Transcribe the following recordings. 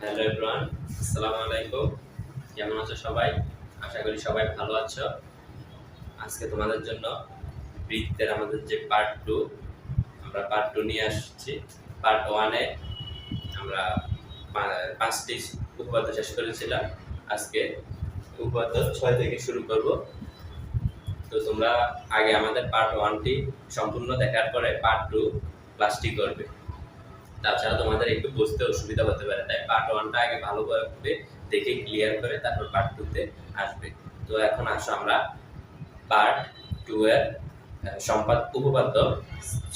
Hello everyone, আসসালামু আলাইকুম। কেমন আছো সবাই? আশা করি সবাই ভালো আছো। আজকে তোমাদের জন্য বৃত্তের আমাদের যে পার্ট 2, আমরা পার্ট 2 নিয়ে আসছি। পার্ট 1 এ আমরা 5টি উপপাদ্য শেষ করেছিলাম। আজকে উপপাদ্য 6 থেকে শুরু করব। তো তোমরা আগে আমাদের পার্ট 1টি সম্পূর্ণ দেখার পরে পার্ট 2 ক্লাসটি করবে। তাছাড়া তোমাদের একটু বুঝতে অসুবিধা হতে পারে, তাই পার্ট 1টা আগে ভালোভাবে দেখে ক্লিয়ার করে তারপর পার্ট 2তে আসবে। তো এখন আসো আমরা পার্ট 2 এর উপপাদ্য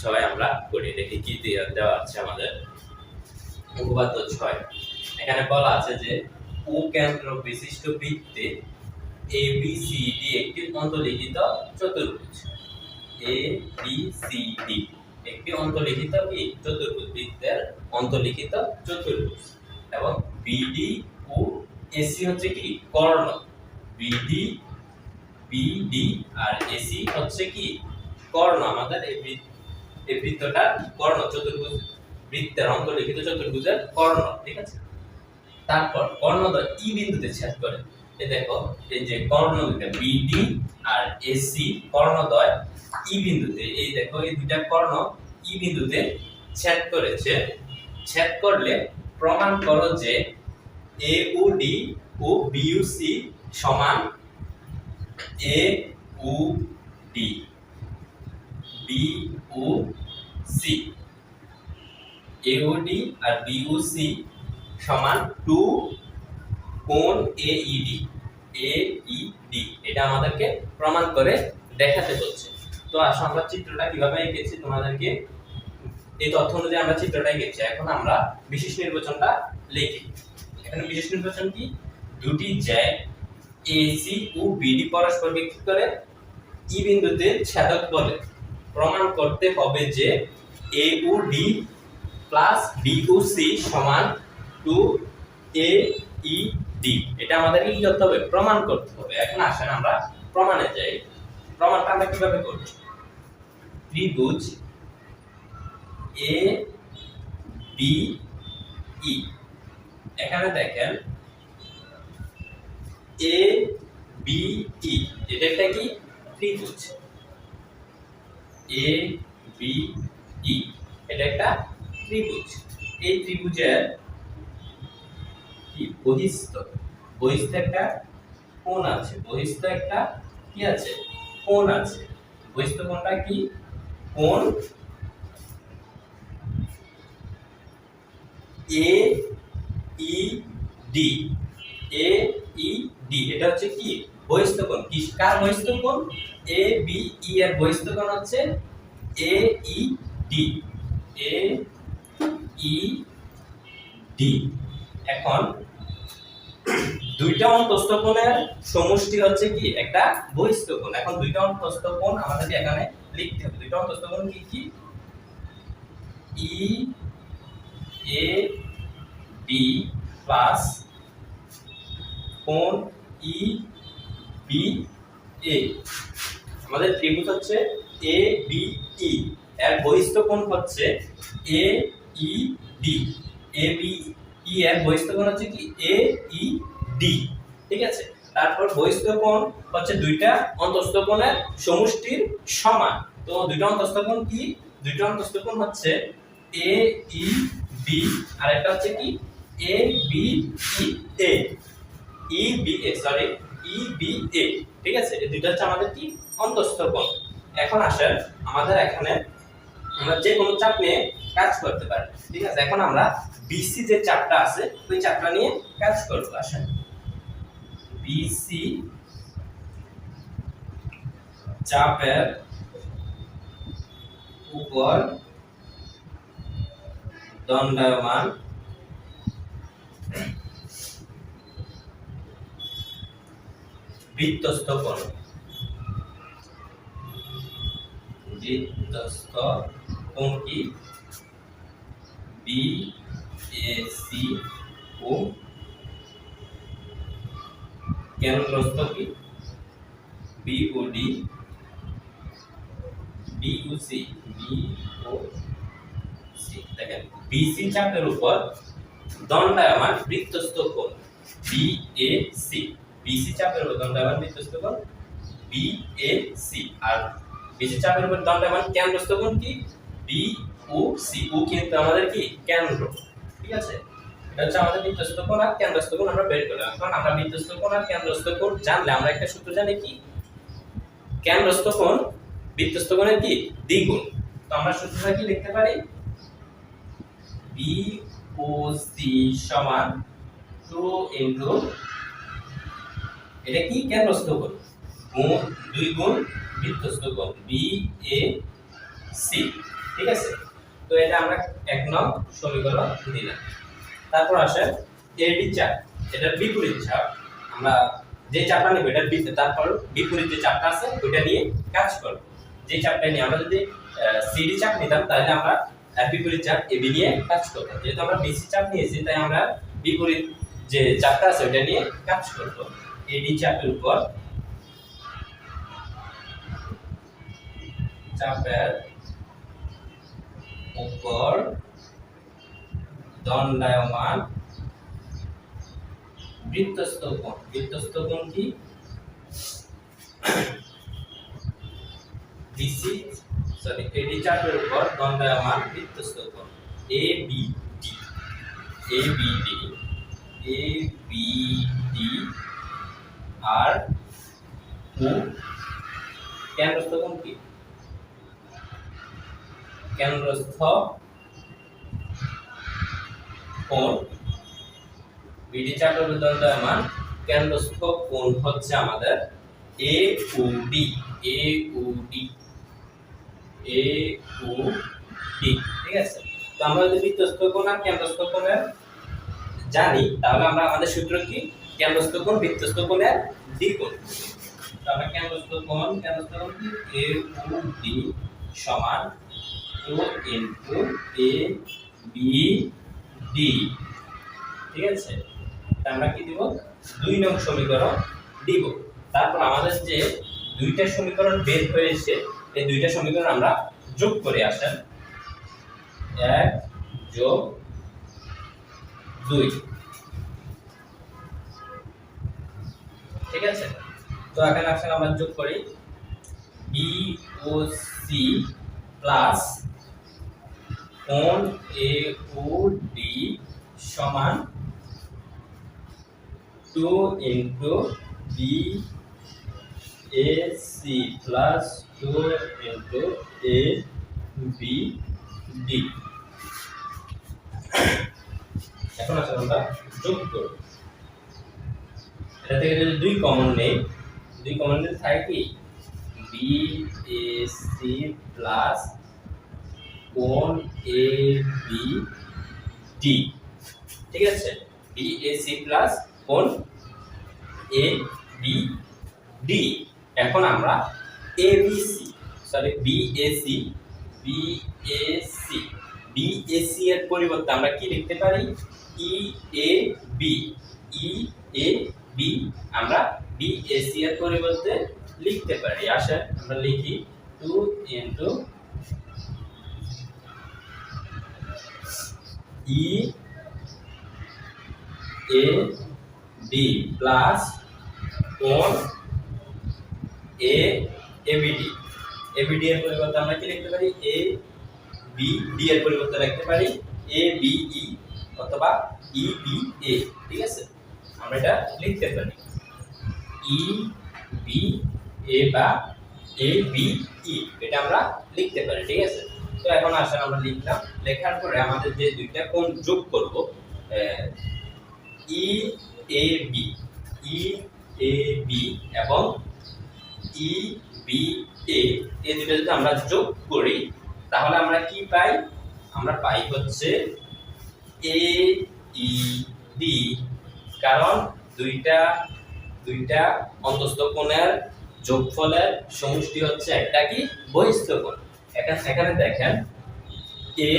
6 আমরা করি। দেখি কি দেওয়া আছে আমাদের। উপপাদ্য 6 এখানে বলা আছে যে ও কেন্দ্র বিশিষ্ট বৃত্তে ABCD একটি অন্তর্লিখিত চতুর্ভুজ। ABCD একটি অন্তর্লিখিত কি চতুর্ভুজ, বৃত্তের অন্তর্লিখিত চতুর্ভুজ, এবং BD ও AC হচ্ছে কি কর্ণ। BD আর AC হচ্ছে কি কর্ণ। আমাদের এই বৃত্তটা কর্ণ, চতুর্ভুজ, বৃত্তের অন্তর্লিখিত চতুর্ভুজের কর্ণ, ঠিক আছে। তারপর কর্ণদ্বয় ই বিন্দুতে ছেদ করে। এই দেখো, এই যে কর্ণদ্বয় BD আর AC কর্ণদ্বয় ই বিন্দুতে, এই দেখো এই দুইটা কর্ণ ই বিন্দুতে ছেদ করেছে। ছেদ করলে প্রমাণ করো যে AOD ও BUC সমান AOD BOC। AOD আর BOC সমান 2 কোণ AED। এটা আমাদেরকে প্রমাণ করে দেখাতে হচ্ছে। তো আসলে আমরা চিত্রটা কিভাবে এঁকেছি তোমাদেরকে এই তথ্য অনুযায়ী আমরা চিত্রটা এঁকেছি। এখন আমরা বিশেষ নির্বাচনটা লিখি। এখানে বিশেষ নির্বাচন কি? দুটি জ্যা AC ও BD পরস্পর বিকৃত করে ই বিন্দুতে ছেদক বলে প্রমাণ করতে হবে যে AOD প্লাস BOC সমান 2AED। এটা আমাদেরকে কি করতে হবে? প্রমাণ করতে হবে। এখন আসেন আমরা প্রমাণে যাই। প্রমাণটা আমরা কিভাবে করব? ত্রিভুজ ABE, এখানে দেখেন ABE এটা একটা কি ত্রিভুজ। ABE এটা একটা ত্রিভুজ। এই ত্রিভুজের কি বহিস্থ একটা কোণ আছে। বহিস্থ একটা কি আছে? কোণ আছে। বহিস্থ কোণটা কি? কোণ AED। AED এটা হচ্ছে কি বহিস্থ কোণ। কি কার বহিস্থ কোণ? ABE এর বহিস্থ কোণ হচ্ছে AED। AED। এখন দুইটা অন্তস্থ কোণের সমষ্টি হচ্ছে কি একটা বহিস্থ কোণ। এখন দুইটা অন্তস্থ কোণ আমাদেরকে এখানে লিখতে হবে। দুইটা অন্তস্থ কোণ কি কি? EAD প্লাস কোণ EBA। আমাদের ত্রিভুজ হচ্ছে ABE, এর বহিস্থ কোণ হচ্ছে AED। ABE এর বহিস্থ কোণ হচ্ছে কি AED, ঠিক আছে। তারপর বহিস্থ কোণ হচ্ছে দুইটা অন্তস্থ কোণের সমষ্টির সমান। তো দুইটা অন্তস্থ কোণ কি? দুইটা অন্তস্থ কোণ হচ্ছে AEB আর একটা হচ্ছে কি ABE। EBA, ঠিক আছে। এই দুইটা হচ্ছে আমাদের কি অন্তস্থ কোণ। এখন আসেন আমাদের এখানে আমরা যে কোনো চাপ নিয়ে কাজ করতে পারি, ঠিক আছে। এখন আমরা BC যে চাপটা আছে ওই চাপটা নিয়ে কাজ করব। আসেন BC চাপের উপর দণ্ডায়মান বৃত্তস্থ কোণ। বৃত্তস্থ কোণ কি? BAC ও কেন্দ্রস্থ কি BOD BOC। দেখেন BC চাপের উপর দণ্ডায়মান বৃত্তস্থ কোণ বিএসি। বিসি চাপের উপর দণ্ডায়মান বৃত্তস্থ কোণ বিএসি, আর বিসি চাপের উপর দণ্ডায়মান কেন্দ্রস্থ কোণ কি বিওসি। ও কিন্তু আমাদের কি কেন্দ্র, ঠিক আছে। এটা হচ্ছে আমাদের বৃত্তস্থ কোণ আর কেন্দ্রস্থ কোণ আমরা বের করলাম। এখন আমরা বৃত্তস্থ কোণ আর কেন্দ্রস্থ কোণ জানলে আমরা একটা সূত্র জানি কি, কেন্দ্রস্থ কোণ বৃত্তস্থ কোণের কি দ্বিগুণ। তো আমরা সূত্রটা কি লিখতে পারি, বিওসি সমান 2 ইনটু এটা কি কেন্দ্রস্থ কোণ গুণ 2 গুণ বৃত্তস্থ কোণ বিএসি, ঠিক আছে। তো এটা আমরা এক নং সমীকরণ দিলাম। তারপর আসে এডি চাপ, এটার বিপরীত চাপ। আমরা যে চাপটা নেব এটার তারপর বিপরীত যে চাপটা আছে ওইটা নিয়ে কাজ করব। যে চাপটা নিয়ে আমরা যদি সিডি চাপ নিতাম তাহলে আমরা বিপরীত চাপ এবি নিয়ে কাজ করব। যেহেতু আমরা বিসি চাপ নিয়েছি তাই আমরা বিপরীত যে চাপটা আছে ওইটা নিয়ে কাজ করব। এডি চাপের উপর দণ্ডায়মান বৃত্তস্থ কোণ। বৃত্তস্থ কোণ কি বিসি এডি চাপের উপর দণ্ডায়মান বৃত্তস্থ কোণ এবিডি। এবিডি আর ও কেন্দ্রস্থ কোণ কি, কেন্দ্রস্থ কোণ বিডি চাপের উপর দণ্ডায়মান কেন্দ্রস্থ কোণ হচ্ছে আমাদের এওডি। ঠিক আছে। তো আমরা যদি বৃত্তস্থ কোণ আর কেন্দ্রস্থ কোণের জানি তাহলে আমরা আমাদের সূত্র কি, কেন্দ্রস্থ কোণ বৃত্তস্থ কোণের দ্বিগুণ। তাহলে কেন্দ্রস্থ কোণ কি এওডি সমান 2 ইনটু এবিডি, ঠিক আছে। আমরা কি দিব, 2 নং সমীকরণ দিব। তারপর আমাদের যে দুইটা সমীকরণ বের হয়েছে এই দুইটা সমীকরণ আমরা যোগ করে আসেন, 1 যোগ 2, ঠিক আছে। তো এখানে আসলে আমরা যোগ করি বিওসি প্লাস কোণ এওডি সমান 2 into BAC plus 2 into ABD. এখন আসলে আমরা যোগ করব। এটা থেকে যদি 2 কমন নেই, 2 কমন নিলে থাকে কি বিএসি প্লাস কোণ এবিডি, ঠিক আছে। বিএসি প্লাস কোণ এবিডি। এখন আমরা এবিসি বিএসি এর পরিবর্তে আমরা কি লিখতে পারি, ইএবি। আমরা বিএসি এর পরিবর্তে লিখতে পারি। আসেন আমরা লিখি 2 ইনটু ইএবি প্লাস কোণ এবিডি। এবিডি এর পরিবর্তে আমরা কি লিখতে পারি, এবিডি এর পরিবর্তে লিখতে পারি এবিই অথবা ইবিএ, ঠিক আছে। আমরা এটা লিখতে পারি ইবিএ বা এবিই, এটা আমরা লিখতে পারি, ঠিক আছে। তো এখন আসলে আমরা লিখলাম, লেখার পরে আমাদের যে দুইটা কোণ যোগ করব ইএবি এবং ইবিএ এই দুটো যদি আমরা যোগ করি তাহলে আমরা কি পাই, আমরা পাই হচ্ছে এইডি। কারণ দুইটা অন্তস্থ কোণের যোগফলের সমষ্টি হচ্ছে একটা কি বহিস্থ কোণ। এখানে দেখেন এ,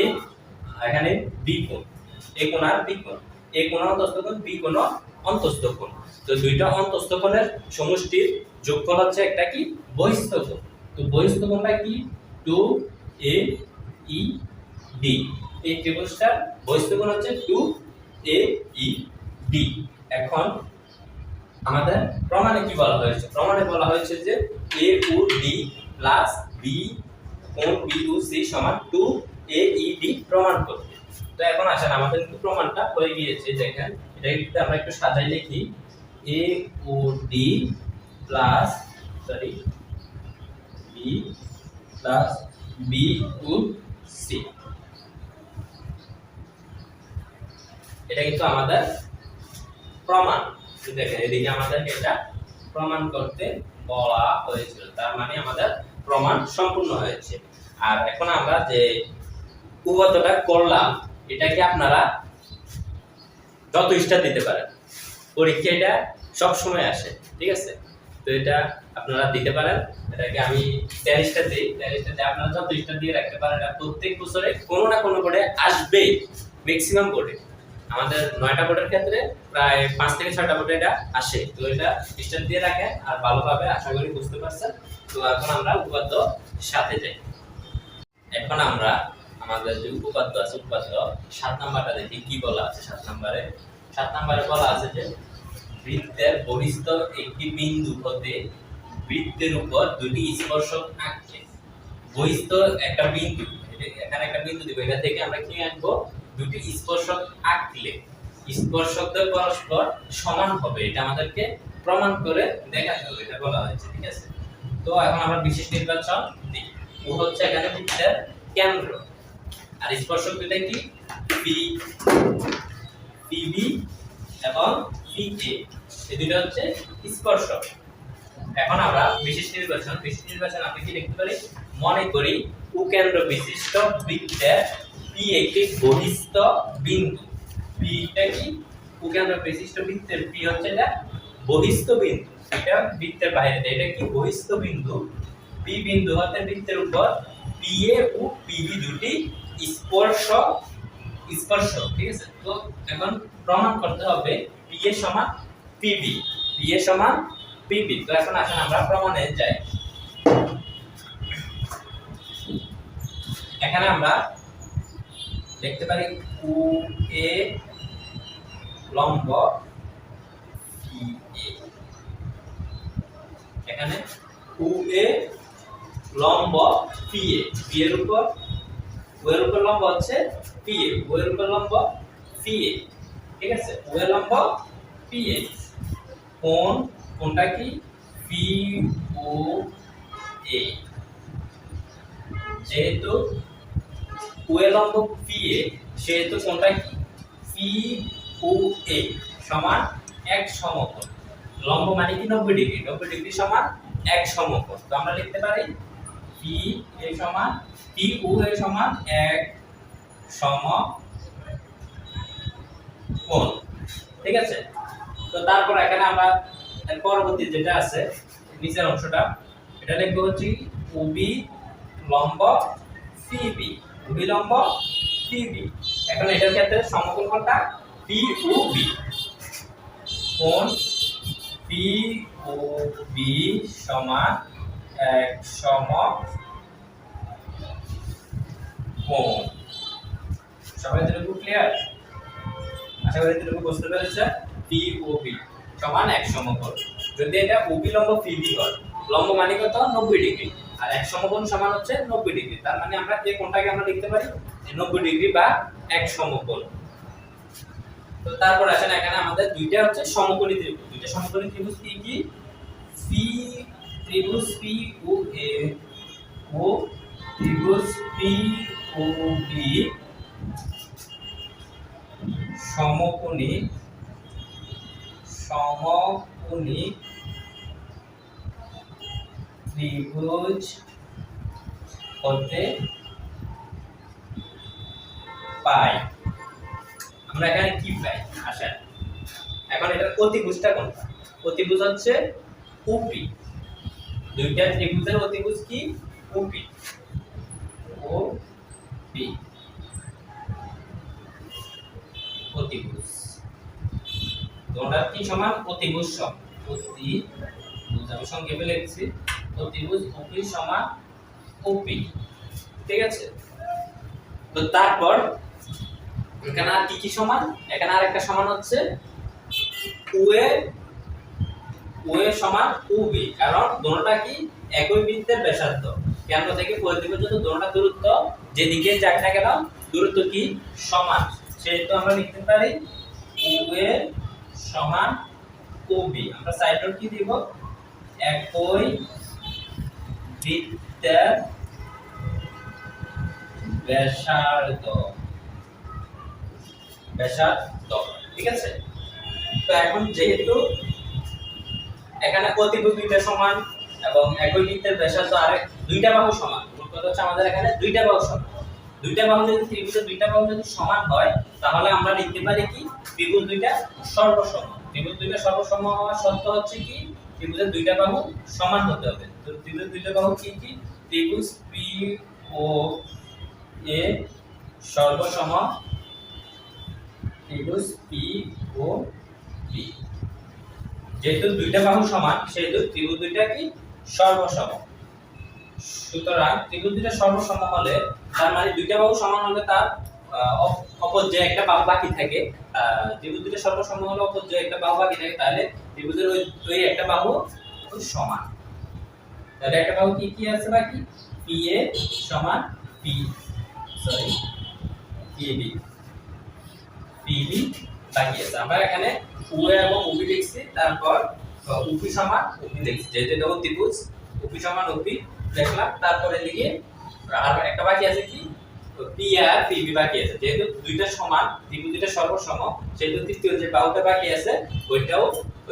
এখানে বি কোণ, এ কোণ আর বি কোণ, এ কোণ অন্তস্থ কোণ, বি কোণ অন্তস্থ কোণ। তো দুইটা অন্তস্থ কোণের সমষ্টির যোগফল হচ্ছে একটা কি বহিস্থ কোণ। তো বহিস্থ কোণটা কি 2AED। এই ত্রিভুজটার বহিস্থ কোণ হচ্ছে 2 এ ই ডি। এখন আমাদের প্রমাণে কি বলা হয়েছে? প্রমাণে বলা হয়েছে যে এ ও ডি প্লাস বি কোণ বি ও সি সমান 2 এ ই ডি প্রমাণ করতে। তো এখন আসেন আমাদের কিন্তু প্রমাণটা হয়ে গিয়েছে। দেখেন এটা আমরা একটু সাজাই লিখি A O D plus sorry B plus B O C. এটা কিন্তু আমাদের প্রমাণ। দেখেন এদিকে আমাদের এটা প্রমাণ করতে বলা হয়েছিল, তার মানে আমাদের প্রমাণ সম্পূর্ণ হয়েছে। আর এখন আমরা যে উপপাদ্যটা করলাম এটাকে আপনারা যত স্টার দিতে পারেন, পরীক্ষা এটা সব সময় আসে, ঠিক আছে? তো এটা আপনারা দিতে পারেন। এটাকে আমি 10 স্টার দিই, 10 স্টার দিয়ে আপনারা যত স্টার দিয়ে রাখতে পারেন। এটা প্রত্যেক বছরে কোনো না কোনো বোর্ডে আসবে, ম্যাক্সিমাম বোর্ডে। আমাদের 9টা বোর্ডের ক্ষেত্রে প্রায় 5 থেকে 6টা বোর্ডে এটা আসে। তো এটা স্টার দিয়ে রাখেন আর ভালোভাবে আশা করি বুঝতে পারছেন। তো এখন আমরা উপপাদ্য সাথে যাই। এখন আমরা আমাদের যে উপপাদ্য আছে, উপপাদ্য 7 নাম্বারটা দেখি কি বলা আছে। 7 নম্বরে বলা আছে যে বৃত্তের বহিস্থ একটি বিন্দু হতে বৃত্তের উপর দুটি স্পর্শক আঁকলে। বহিস্থ একটা বিন্দু, এখানে একটা বিন্দু দিব, এটা থেকে আমরা কি আঁকবো? দুটি স্পর্শক আঁকলে স্পর্শকদের পরস্পর সমান হবে, এটা আমাদেরকে প্রমাণ করে দেখাতে হবে, এটা বলা হয়েছে, ঠিক আছে? তো এখন আমরা বিশেষ নির্বাচন দিই। ও হচ্ছে এখানে বৃত্তের কেন্দ্র, আর স্পর্শক দুটো কি? পি পিবি এবং পিকে, এই দুটো হচ্ছে স্পর্শক। এখন আমরা বিশেষ নির্বাচন আমরা কি লিখতে পারি? মনে করি উকেন্দ্র বিশিষ্ট বৃত্তের পি একটি বহিস্থ বিন্দু। পিটা কি? উকেন্দ্র বিশিষ্ট বৃত্তের পি হচ্ছে এটা বহিস্থ বিন্দু, এটা বৃত্তের বাইরে, এটা কি? বহিস্থ বিন্দু। পি বিন্দু হতে বৃত্তের উপর পি এ ও পিবি দুটি স্পর্শক, ঠিক আছে? তো এখন প্রমাণ করতে হবে পি এ সমান পিবি, তো এখন আসেন আমরা প্রমাণে যাই। এখানে আমরা দেখতে পারি ও এ লম্ব পি এ, এখানে ও এ লম্ব পি এ, পি এর উপর লম্ব হচ্ছে পি এ, ও এর উপর লম্ব পি এ, ঠিক আছে? ও এর লম্ব পি এ। কোনটা কি? পি ও এ। যেহেতু ও এর লম্ব পি এ, সেহেতু কোনটা কি? পি ও এ সমান এক সমকোণ। লম্ব মানে কি? 90 ডিগ্রি, 90 ডিগ্রি সমান এক সমকোণ। তো আমরা লিখতে পারি পি এ সমান পি ও এ সমান এক সমকোণ, ঠিক আছে? তো তারপর এখানে আমরা পরবর্তী যেটা আছে নিচের অংশটা, এটা লিখবো হচ্ছে ওবি লম্ব সিবি, ওবি লম্ব সিবি। এখন এটার ক্ষেত্রে সমকোণ কোনটা? পি ও বি। কোণ পি ও বি সমান এক সমকোণ। সবাই এতটুকু ক্লিয়ার? আশা করি এতটুকু বুঝতে পেরেছে। পি ও বি সমান এক সমকোণ। যদি এটা ওবি লম্ব পিবি হয়, লম্ব মানে কত? 90 ডিগ্রি, আর এক সমকোণ সমান হচ্ছে 90 ডিগ্রি। তার মানে আমরা এই কোণটাকে আমরা লিখতে পারি 90 ডিগ্রি বা এক সমকোণ। তো তারপর আসেন এখানে আমাদের দুইটা হচ্ছে সমকোণী ত্রিভুজ, দুইটা সমকোণী ত্রিভুজ কি কি? সি ত্রিভুজ পি ও এ ও ত্রিভুজ পি ও বি সমকোণী ত্রিভুজ হতে পাই। আমরা এখানে কি পাই? আসেন এখন এটার অতিভুজটা কোনটা? অতিভুজ হচ্ছে ওপি। দুইটা ত্রিভুজের অতিভুজ কি? ওপি, ওপি অতিভুজ। তোমরা কি সমান? অতিভুজ সমান, অতিভুজ আমি সংক্ষেপে লিখছি, অতিভুজ ওপি সমান ওপি, ঠিক আছে? তো তারপর এখানে আর কি সমান, এখানে আর একটা সমান হচ্ছে ওএ সমান ওবি, কারণ দুটোটা কি একই বৃত্তের ব্যাসার্ধ, কেন্দ্র থেকে পরিধি পর্যন্ত দুটোটা দূরত্ব যেদিকে যাক না কেন দূরত্ব কি সমান, সেহেতু আমরা লিখতে পারি ওএ সমান ওবি। আমরা সাইড নোট কি দিব, একই বৃত্তের ব্যাসার্ধ, ঠিক আছে। তো এখন যেহেতু এখানে প্রতিভু দুইটা সমান এবং একই বৃত্তের ব্যাসার্ধ আর দুইটা বাহু সমান, মোট কথা হচ্ছে আমাদের এখানে দুইটা বাহু সমান। দুইটা বাহু যদি ত্রিভুজের দুইটা বাহু যদি সমান হয় তাহলে আমরা লিখতে পারি কি ত্রিভুজ দুইটা সর্বসম। ত্রিভুজ দুইটা সর্বসম হওয়ার শর্ত হচ্ছে কি ত্রিভুজের দুইটা বাহু সমান হতে হবে। তো ত্রিভুজ দুইটা বাহু কি কি, ত্রিভুজ পি ও এ সর্বসম, ত্রিভুজ পি ও বি। যেহেতু দুইটা বাহু সমান সেহেতু ত্রিভুজ দুইটা কি সর্বসম। সুতরাং ত্রিভুজ দুইটা সর্বসম হলে তার মানে দুইটা বাহু সমান হলে তার অপর যে একটা বাহু বাকি থাকে, ত্রিভুজ দুইটা সর্বসম হলে অপর যে একটা বাহু বাকি থাকে, তাহলে ত্রিভুজের ওই একটা বাহু সমান। তাহলে একটা বাহু কি কি আছে বাকি, পি এ সমান পি বি বাকি আছে। আমরা এখানে ওএ এবং ওবি লিখছি, তারপর ওপি সমান ওপি লিখছি, যেহেতু এটা ত্রিভুজ ওপি সমান ওপি লিখলাম। তারপরে এদিকে আর একটা বাকি আছে কি পি আর পিবি বাকি আছে, যেহেতু দুইটা সমান ত্রিভুজ দুইটা সর্বসম সেহেতু তৃতীয় যে বাহুটা বাকি আছে ওই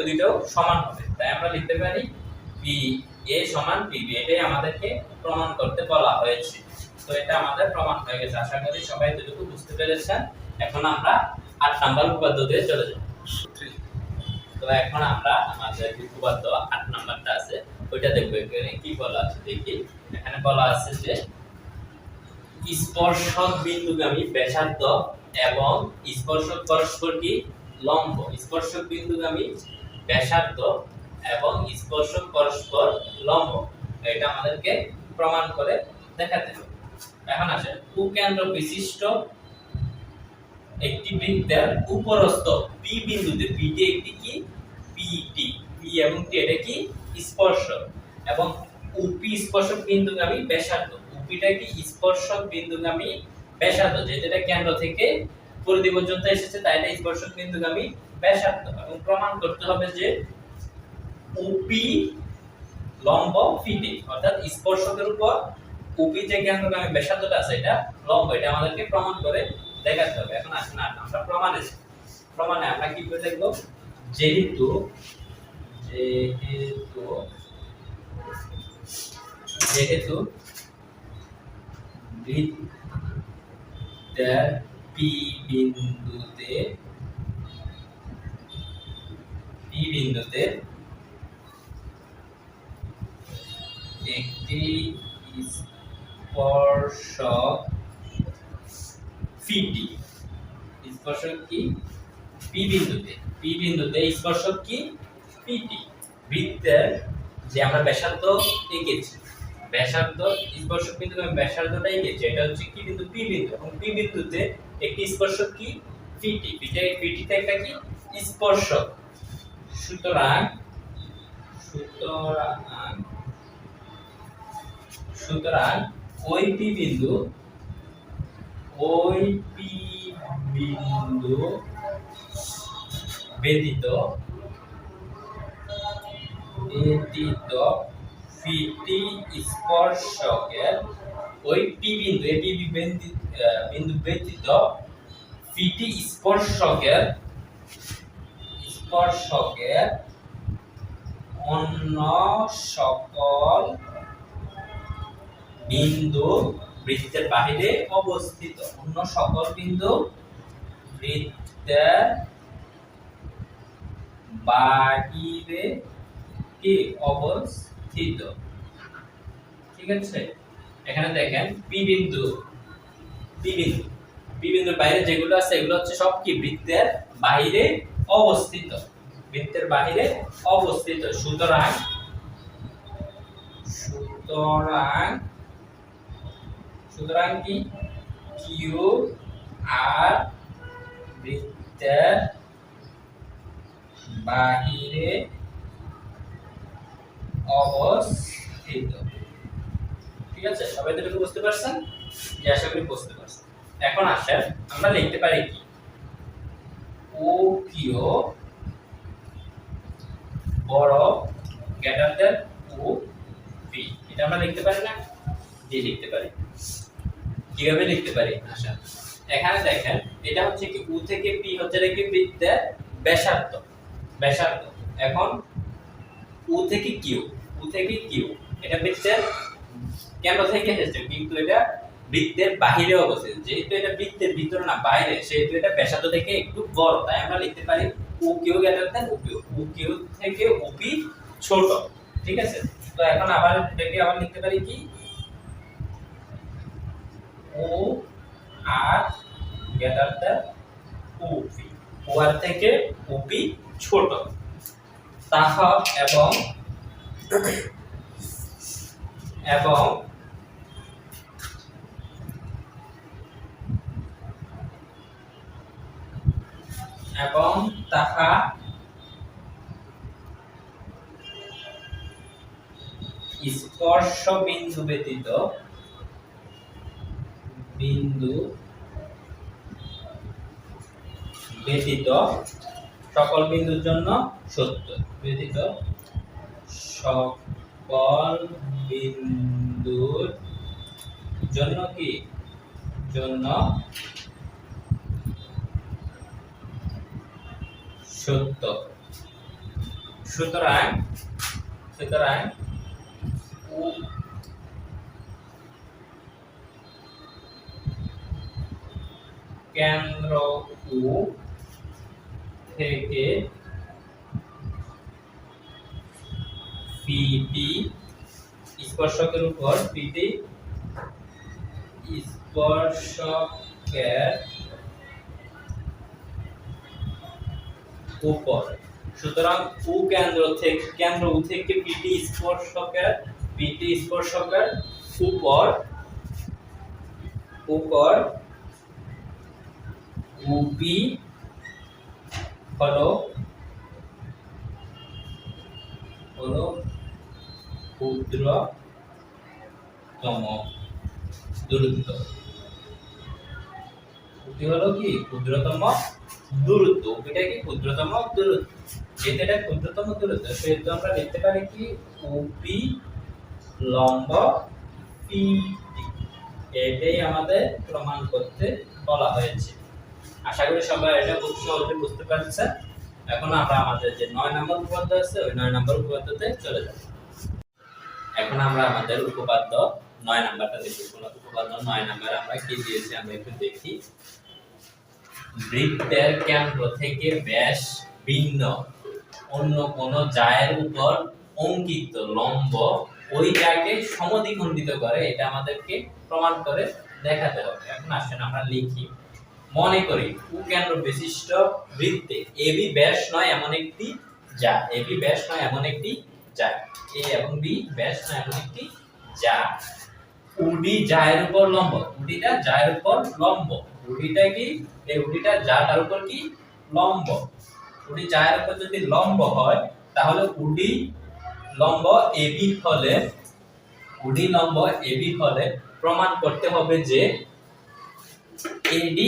দুইটাও সমান হবে। তাই আমরা লিখতে পারি পি এ সমান পিবি। এটাই আমাদেরকে প্রমাণ করতে বলা হয়েছে। তো এটা আমাদের প্রমাণ হয়ে গেছে, আশা করি সবাই এতটুকু বুঝতে পেরেছেন। এখন আমরা 8 নাম্বার উপপাদ্যতে চলে যাব। তো এখন আমরা আমাদের উপপাদ্য 8 নাম্বারটা আছে ওইটা দেখব। এখানে কি বলা আছে দেখি। এখানে বলা আছে যে স্পর্শক বিন্দুগামী ব্যাসার্ধ এবং স্পর্শক পরস্পর কি লম্ব। স্পর্শক বিন্দুগামী ব্যাসার্ধ এবং স্পর্শক পরস্পর লম্ব, এটা আমাদেরকে প্রমাণ করে দেখাতে হবে। এখন আসেন কুকেন্দ্র বিশিষ্ট একটি বৃত্তের উপরস্থ পি বিন্দুতে, পিটি একটি কি পিটি, পি এবং টি এটা কি স্পর্শক, এবং উপি স্পর্শক বিন্দুগামী ব্যাসার্ধ। উপিটা কি স্পর্শক বিন্দুগামী ব্যাসার্ধ, যেটা এটা কেন্দ্র থেকে পরিধি পর্যন্ত এসেছে তাই এটা স্পর্শক বিন্দুগামী ব্যাসার্ধ। এবং প্রমাণ করতে হবে যে উপি লম্ব পিটি, অর্থাৎ স্পর্শকের উপর উপি যে কেন্দ্রগামী ব্যাসার্ধটা আছে এটা লম্ব, এটা আমাদেরকে প্রমাণ করে দেখাতে হবে। এখন আসুন আমরা প্রমাণে আমরা কি করে দেখব, যেহেতু বৃত্তের পি বিন্দুতে একটি স্পর্শক পিটি, স্পর্শক কি পি বিন্দুতে স্পর্শক কি পিটি, বৃত্তের যে আমরা ব্যাসার্ধ এঁকেছি, ব্যাসার্ধ স্পর্শক বিন্দু ব্যাসার্ধটা এঁকেছি, এটা হচ্ছে কি বিন্দু পি বিন্দু, এবং পি বিন্দুতে একটি স্পর্শক কি পিটি, পিটিতে একটা কি স্পর্শক। সুতরাং ওই পি বিন্দু ব্যতীত পিটি স্পর্শকের, ওই পি বিন্দু ব্যতীত পিটি স্পর্শকের অন্য সকল বিন্দু বৃত্তের বাহিরে অবস্থিত, অন্য সকল বিন্দু বৃত্তের বাহিরে কি অবস্থিত। ঠিক আছে, এখানে দেখেন পি বিন্দুর বাইরে যেগুলো আছে এগুলো হচ্ছে সব কি বৃত্তের বাহিরে অবস্থিত, সুতরাং কি কিউ আর বৃত্তের বাহিরে অবস্থিত। ঠিক আছে, সবাই তো বুঝতে পারছেন? যে আশা করি বুঝতে পারছেন। এখন আসেন আমরা লিখতে পারি কি ও কিউ বড় গ্রেটার দেন ও পি, এটা আমরা লিখতে পারি না? জি লিখতে পারি। কিভাবে লিখতে পারি? আচ্ছা, এখানে দেখেন এটা হচ্ছে কি ও থেকে পি হচ্ছে কি বৃত্তের ব্যাসার্ধ। ব্যাসার্ধ। এখন ও থেকে কিউ, ও থেকে কিউ এটা বৃত্তের কেন্দ্র থেকে এসেছে, কিন্তু এটা বৃত্তের বাহিরে অবস্থিত। যেহেতু এটা বৃত্তের ভিতরে না বাইরে, সেহেতু এটা ব্যাসার্ধ থেকে একটু বড়, তাই আমরা লিখতে পারি O Q greater than O Q, O Q থেকে ও পি ছোট। ঠিক আছে, তো এখন আবার এটাকে আবার লিখতে পারি কি ও আর গ্রেটার দেন ও পি, ও আর থেকে ও পি ছোট। তাহলে এবং এবং এবং তাহা স্পর্শ বিন্দু ব্যতীত সকল বিন্দুর জন্য সত্য। ব্যতীত সকল বিন্দুর জন্য কি জন্য সত্য। সুতরাং কেন্দ্র ও থেকে পিটি স্পর্শকের উপর পিটি স্পর্শকের উপর। সুতরাং ও কেন্দ্র ও থেকে পিটি স্পর্শকের উপর ওপি হলো ক্ষুদ্রতম দূরত্ব। ওপি হলো কি ক্ষুদ্রতম দূরত্ব। ওপিটা কি ক্ষুদ্রতম দূরত্ব। যেটা এটা ক্ষুদ্রতম দূরত্ব, সেহেতু আমরা লিখতে পারি কি ওপি লম্ব পিটি। এটাই আমাদের প্রমাণ করতে বলা হয়েছে। আশা করি সবাই এটা খুব সহজে বুঝতে পারছেন। এখন আমরা আমাদের যে 9 নম্বর উপপাদ্য আছে ওই 9 নম্বর উপপাদ্যতে চলে যাব। এখন আমরা আমাদের উপপাদ্য 9 নাম্বারটা দেখব। উপপাদ্য 9 নম্বরে আমরা কি দিয়েছি আমরা একটু দেখি। বৃত্তের কেন্দ্র থেকে ব্যাস ভিন্ন অন্য কোন জায়ের উপর অঙ্কিত লম্ব ওই জায়গাকে সমদ্বিখণ্ডিত করে, এটা আমাদেরকে প্রমাণ করে দেখাতে হবে। এখন আসেন আমরা লিখি। মনে করি ও কেন্দ্র বিশিষ্ট বৃত্তে এবি ব্যাস নয় এমন একটি যা, এবি ব্যাস নয় এমন একটি যা, এ এবং বি ব্যাস নয় এমন একটি যা ওডি জায়ের উপর লম্ব। ওডিটা জায়ের উপর লম্ব। ওডিটা কি এই ওডিটা জাটার উপর কি লম্ব। ওডি জায়ের উপর যদি লম্ব হয় তাহলে ওডি লম্ব এবি হলে প্রমাণ করতে হবে যে AD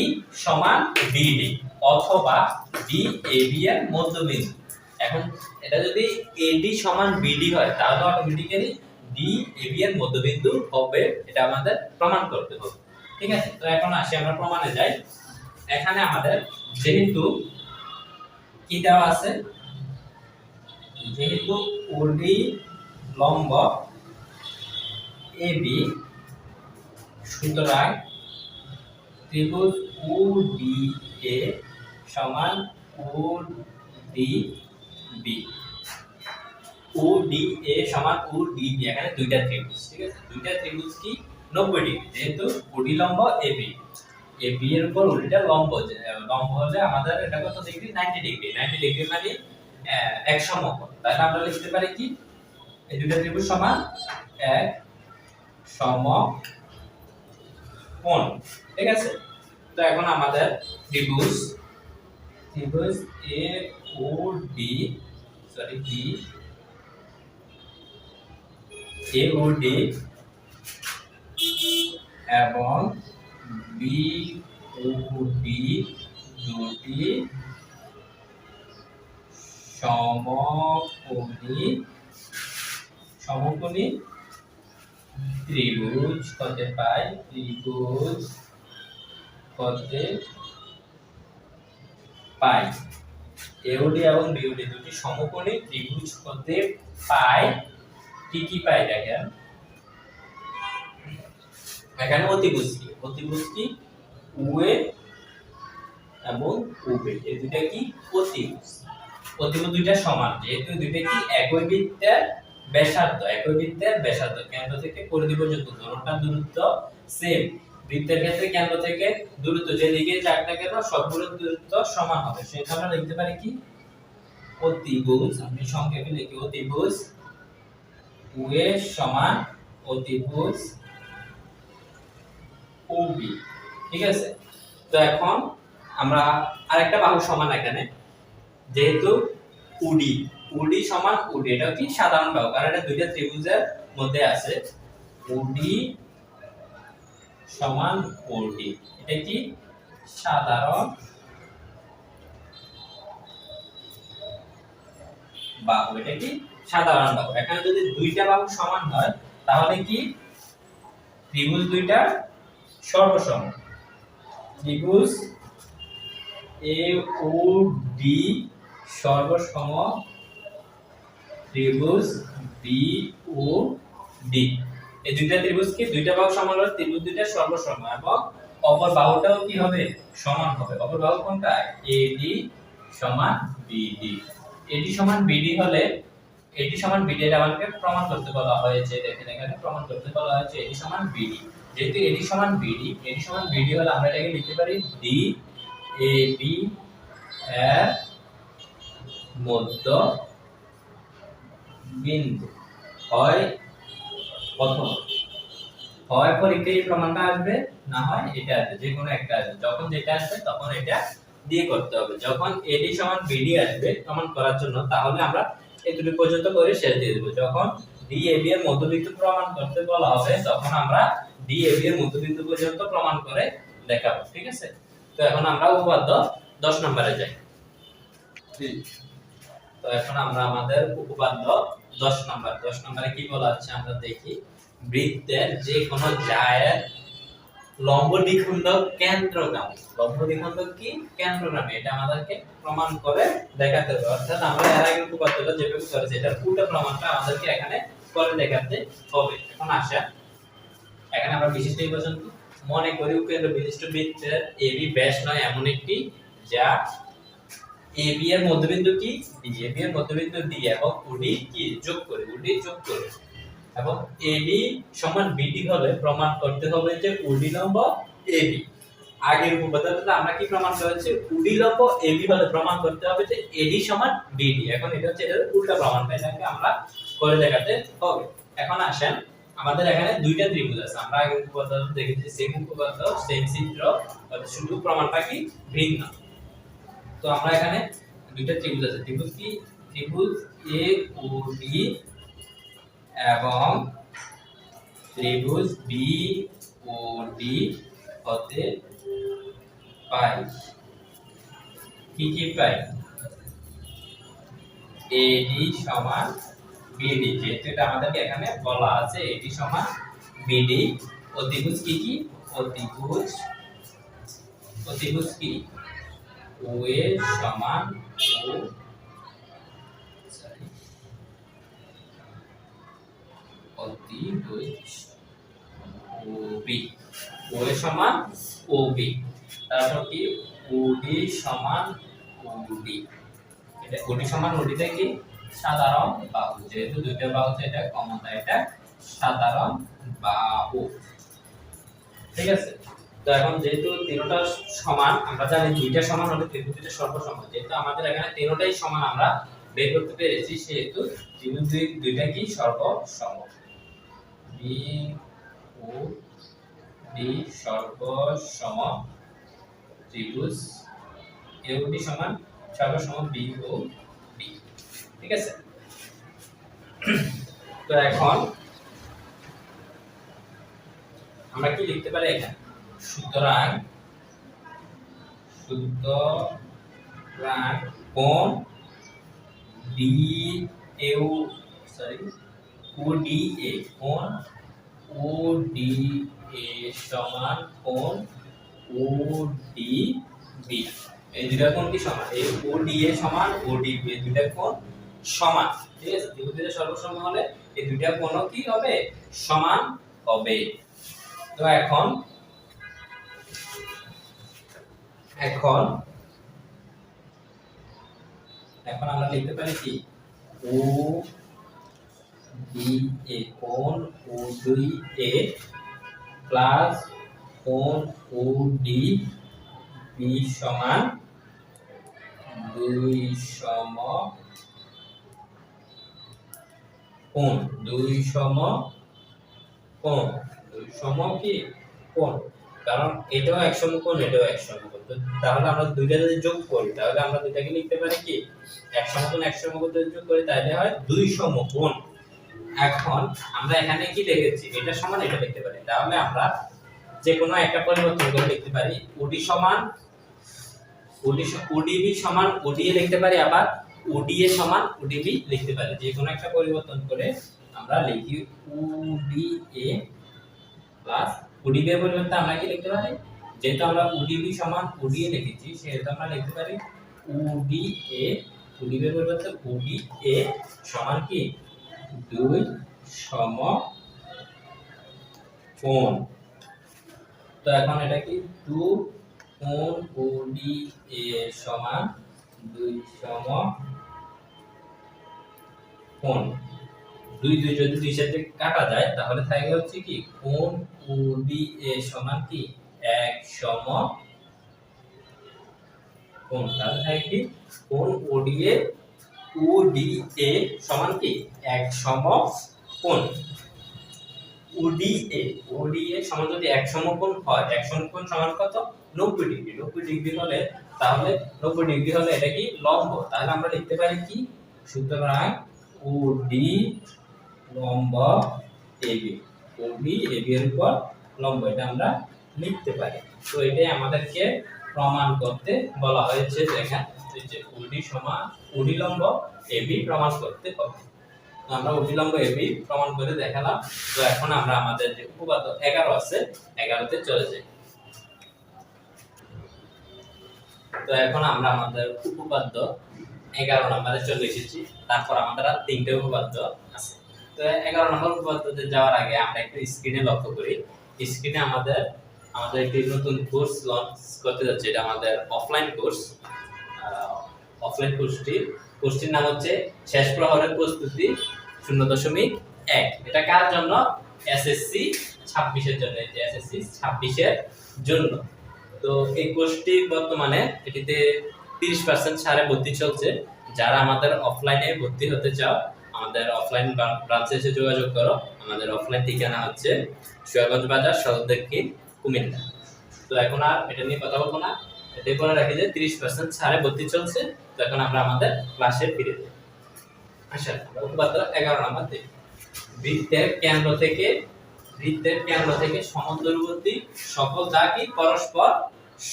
সমান BD অথবা DAB এর মধ্যবিন্দু। এখন এটা যদি AD সমান BD হয় তাহলে অটোমেটিক্যালি DAB এর মধ্যবিন্দু হবে, এটা আমাদের প্রমাণ করতে হবে। ঠিক আছে, তো এখন আসি আমরা প্রমাণে যাই। এখানে আমাদের যেহেতু কি দেওয়া আছে, যেহেতু OD লম্ব AB, সুতরাং ত্রিভুজ ODA সমান ODB। ODA সমান ODB, এখানে দুইটা ত্রিভুজ। ঠিক আছে, দুইটা ত্রিভুজ কি 90 ডিগ্রি, যেহেতু OD লম্ব AB, AB এর উপর ODটা লম্ব হলে আমাদের এটা কত ডিগ্রি 90 ডিগ্রি। 90 ডিগ্রি মানে এক সমকোণ। তাহলে আমরা লিখতে পারি কি এই দুইটা ত্রিভুজ সমান এক সমকোণ। ঠিক আছে, তো এখন আমাদের ত্রিভুজ ত্রিভুজ A O D sorry D A O D এবং বি ও ডি দুটি সমকোণী ত্রিভুজ হতে পায় এওডি এবং বিওডি দুটি সমকোণী ত্রিভুজ হতে পায় কি পায় দেখেন এখানে অতিভুজ কি ওএ এবং ওবি এই দুটো কি অতিভুজ দুইটা সমান যেহেতু দুইটা কি একই বৃত্তের ব্যাসার্ধ কেন্দ্র থেকে পরিধি পর্যন্ত দুটোটার দূরত্ব সেম বৃত্তের ক্ষেত্রে কেন্দ্র থেকে দূরত্ব যেদিকে যাক না কেন সবগুলোর দূরত্ব সমান হবে সেটা আমরা লিখতে পারি কি অতিভুজ আমি সংক্ষেপে লিখি অতিভুজ ওএ সমান অতিভুজ ওবি ঠিক আছে তো এখন আমরা আরেকটা বাহু সমান এখানে যেহেতু ওডি সমান ওডি এটা কি সাধারণ বাহু কারণ এটা দুইটা ত্রিভুজের মধ্যে আছে ওডি সমান ওডি এটা কি সাধারণ বাহু এটা কি সাধারণ বাহু এখানে যদি দুইটা বাহু সমান হয় তাহলে কি ত্রিভুজ দুইটা সর্বসম ত্রিভুজ এ ও ডি সর্বসম ত্রিভুজ বি ও ডি এই দুইটা ত্রিভুজ কি দুইটা বাহু সমান হলে ত্রিভুজ দুইটা সর্বসম এবং অপর বাহুটাও কি হবে সমান হবে অপর বাহু কোনটা এডি সমান বিডি এডি সমান বিডি হলে এডি সমান বিডি এর আমাকে প্রমাণ করতে বলা হয়েছে দেখেন এখানে প্রমাণ করতে বলা হয়েছে এডি সমান বিডি যেহেতু এডি সমান বিডি হলে আমরা এটাকে লিখতে পারি ডি এ বি এর মধ্য বিন্দু হয় প্রথম হয় পরীক্ষায় এই প্রমাণটা আসবে না হয় এটা আসবে যে কোনো একটা আসবে যখন যেটা আসবে তখন এটা দিয়ে করতে হবে যখন এডি সমান বিডি আসবে প্রমাণ করার জন্য তাহলে আমরা এই দুটো পর্যন্ত করে শেষ দিয়ে দেব যখন ডিএবি এর মধ্যবিন্দু প্রমাণ করতে বলা হবে তখন আমরা ডিএবি এর মধ্যবিন্দু পর্যন্ত প্রমাণ করে দেখাবো ঠিক আছে তো এখন আমরা উপপাদ্য 10 নম্বরে যাই তো এখন আমরা আমাদের উপপাদ্য 10 নম্বরে কি বলা আছে আমরা দেখি বৃত্তের যে কোনো জায়ের লম্ব দ্বিখণ্ডক কেন্দ্রগামী এটা আমাদেরকে প্রমাণ করে দেখাতে হবে অর্থাৎ আমরা এর আগে উপপাদ্যটা যেভাবে করেছি এটার পুরো প্রমাণটা আমাদেরকে এখানে করে দেখাতে হবে এখন আসা এখানে আমরা বিশিষ্ট নির্বাচন মনে করি কেন্দ্র বিশিষ্ট বৃত্তের এবি ব্যাস নয় এমন একটি যা এবি এর মধ্যবিন্দু কি এবি এর মধ্যবিন্দু ডি এবং ওডি কি যোগ করে এবং এবি সমান বিডি হলে প্রমাণ করতে হবে যে ওডি লম্ব এবি আগের উপপাদ্যটাতে আমরা কি প্রমাণ করেছি ওডি লম্ব এবি হলে প্রমাণ করতে হবে যে এডি সমান বিডি এখন এটা হচ্ছে এর উল্টা প্রমাণটা এটাকে আমরা করে দেখাতে হবে এখন আসেন আমাদের এখানে দুইটা ত্রিভুজ আছে আমরা আগের উপপাদ্যতে দেখেছি সেম উপপাদ্য সেম চিত্র শুধু প্রমাণটা কি ভিন্ন তো আমরা এখানে দুইটা ত্রিভুজ আছে ত্রিভুজ এ ও ডি এবং ত্রিভুজ বি ও ডি হতে পাই কি পাই এডি সমান বিডি যেহেতু এটা আমাদেরকে এখানে বলা আছে এডি সমান বিডি অতিভুজ কি অতিভুজ কি ওএ সমান ও অতিভুজ ওবি ওএ সমান ওবি তারপর কি ওডি সমান ওডি এটা ওডি সমান ওডিটা কি সাধারণ বাহু যেহেতু দুইটা বাহুতে এটা কমন তাই এটা সাধারণ বাহু ঠিক আছে তো এখন যেহেতু তিনটা সমান আমরা জানি দুইটা সমান হলে ত্রিভুজ দুইটা সর্বসম যেহেতু আমাদের এখানে তিনটাই সমান আমরা বের করতে পেরেছি সেহেতু ত্রিভুজ দুইটা কি সর্বসম বি ও ডি সর্বসম ত্রিভুজ AOD সমান সর্বসম BOD। ঠিক আছে, তো এখন আমরা কি লিখতে পারি এখানে, সুতরাং কোণ ODA কোণ ODA সমান কোণ ODB। এই দুইটা কোণ কি সমান, এই ODA সমান ODB, এই দুইটা কোণ সমান। ঠিক আছে, ত্রিভুজের সর্বসম হলে এই দুইটা কোণও কি হবে, সমান হবে। তো এখন এখন এখন আমরা লিখতে পারি কি, ODA কোণ ODA প্লাস কোণ ODB সমান দুই সম কোণ, দুই সম কোণ, দুই সম কি কোণ, কারণ এটাও এক সমকোণ এটাও এক সমকোণ। তো তাহলে আমরা দুইটা যদি যোগ করি তাহলে আমরা দুইটাকে লিখতে পারি কি, এক সমকোণ যদি যোগ করি তাহলে হয় দুই সমকোণ। এখন আমরা এখানে কি লিখেছি, এটা সমান এটা লিখতে পারি, তাহলে আমরা যে কোনো একটা পরিবর্তন করে লিখতে পারি। OD সমান ODB সমান ODA লিখতে পারি, আবার ODA সমান ODB লিখতে পারি। যে কোনো একটা পরিবর্তন করে আমরা লিখি ODA প্লাস ODB এর পরিবর্তে আমরা কি লিখতে পারি, যেহেতু আমরা ODB সমান ODA লিখেছি সেহেতু আমরা লিখতে পারি ODA, ODB এর পরিবর্তে ODA সমান কি দুই সমকোণ। তো এখন এটা কি, টু কোণ ODA সমান দুই সমকোণ। দুই দুই যদি দুই সাথে কাটা যায় তাহলে থাকে হচ্ছে কি, কোণ ODA সমান কি এক সমকোণ। তাহলে থাকে কি, কোণ ODA সমান কি এক সমকোণ। ODA সমান যদি এক সমকোণ হয়, এক সমকোণ সমান কত, 90 ডিগ্রি। 90 ডিগ্রি হলে তাহলে 90 ডিগ্রি হলে এটা কি লম্ব, তাহলে আমরা লিখতে পারি কি, সুতরাং OD লম্ব AB, OD AB এর উপর লম্ব, এটা আমরা লিখতে পারি। তো এটাই আমাদেরকে প্রমাণ করতে বলা হয়েছে। দেখেন এই যে OD সমান OD লম্ব AB প্রমাণ করতে হবে। তো আমরা OD লম্ব AB প্রমাণ করে দেখালাম। তো এখন আমরা আমাদের যে উপপাদ্য 11 আছে 11 তে চলে যাই। তো এখন আমরা আমাদের উপপাদ্য 11 নম্বরে চলে এসেছি। তারপর আমাদের আর তিনটে উপপাদ্য আছে। তো 11 নম্বর উপপাদ্যতে যাওয়ার আগে আমরা একটু স্ক্রিনে লক্ষ্য করি। স্ক্রিনে আমাদের একটি নতুন কোর্স লঞ্চ করতে যাচ্ছে। এটা আমাদের অফলাইন কোর্স। অফলাইন কোর্সটির নাম হচ্ছে শেষ প্রহরের প্রস্তুতি 0.1। এটা কার জন্য, এসএসসি 26 এর জন্য। এই যে এসএসসি 26 এর জন্য। তো এই কোর্সটি বর্তমানে এটিতে 30% ছাড়ে ভর্তি চলছে। যারা আমাদের অফলাইনে ভর্তি হতে চাও আমাদের অফলাইন ব্রাঞ্চে এসে যোগাযোগ করো। আমাদের অফলাইন ঠিকানা হচ্ছে সুয়াগঞ্জ বাজার, সদর দক্ষিণ, কুমিল্লা। তো এখন আর এটা নিয়ে কথা বলবো না, এটাই বলে রাখি যে 30% ছাড়ে ভর্তি চলছে। তো এখন আমরা আমাদের ক্লাসে ফিরে যাই। আচ্ছা, আমরা উপপাদ্য 11 নম্বর দেখি। বৃত্তের কেন্দ্র থেকে সমদূরবর্তী সকল যা কি পরস্পর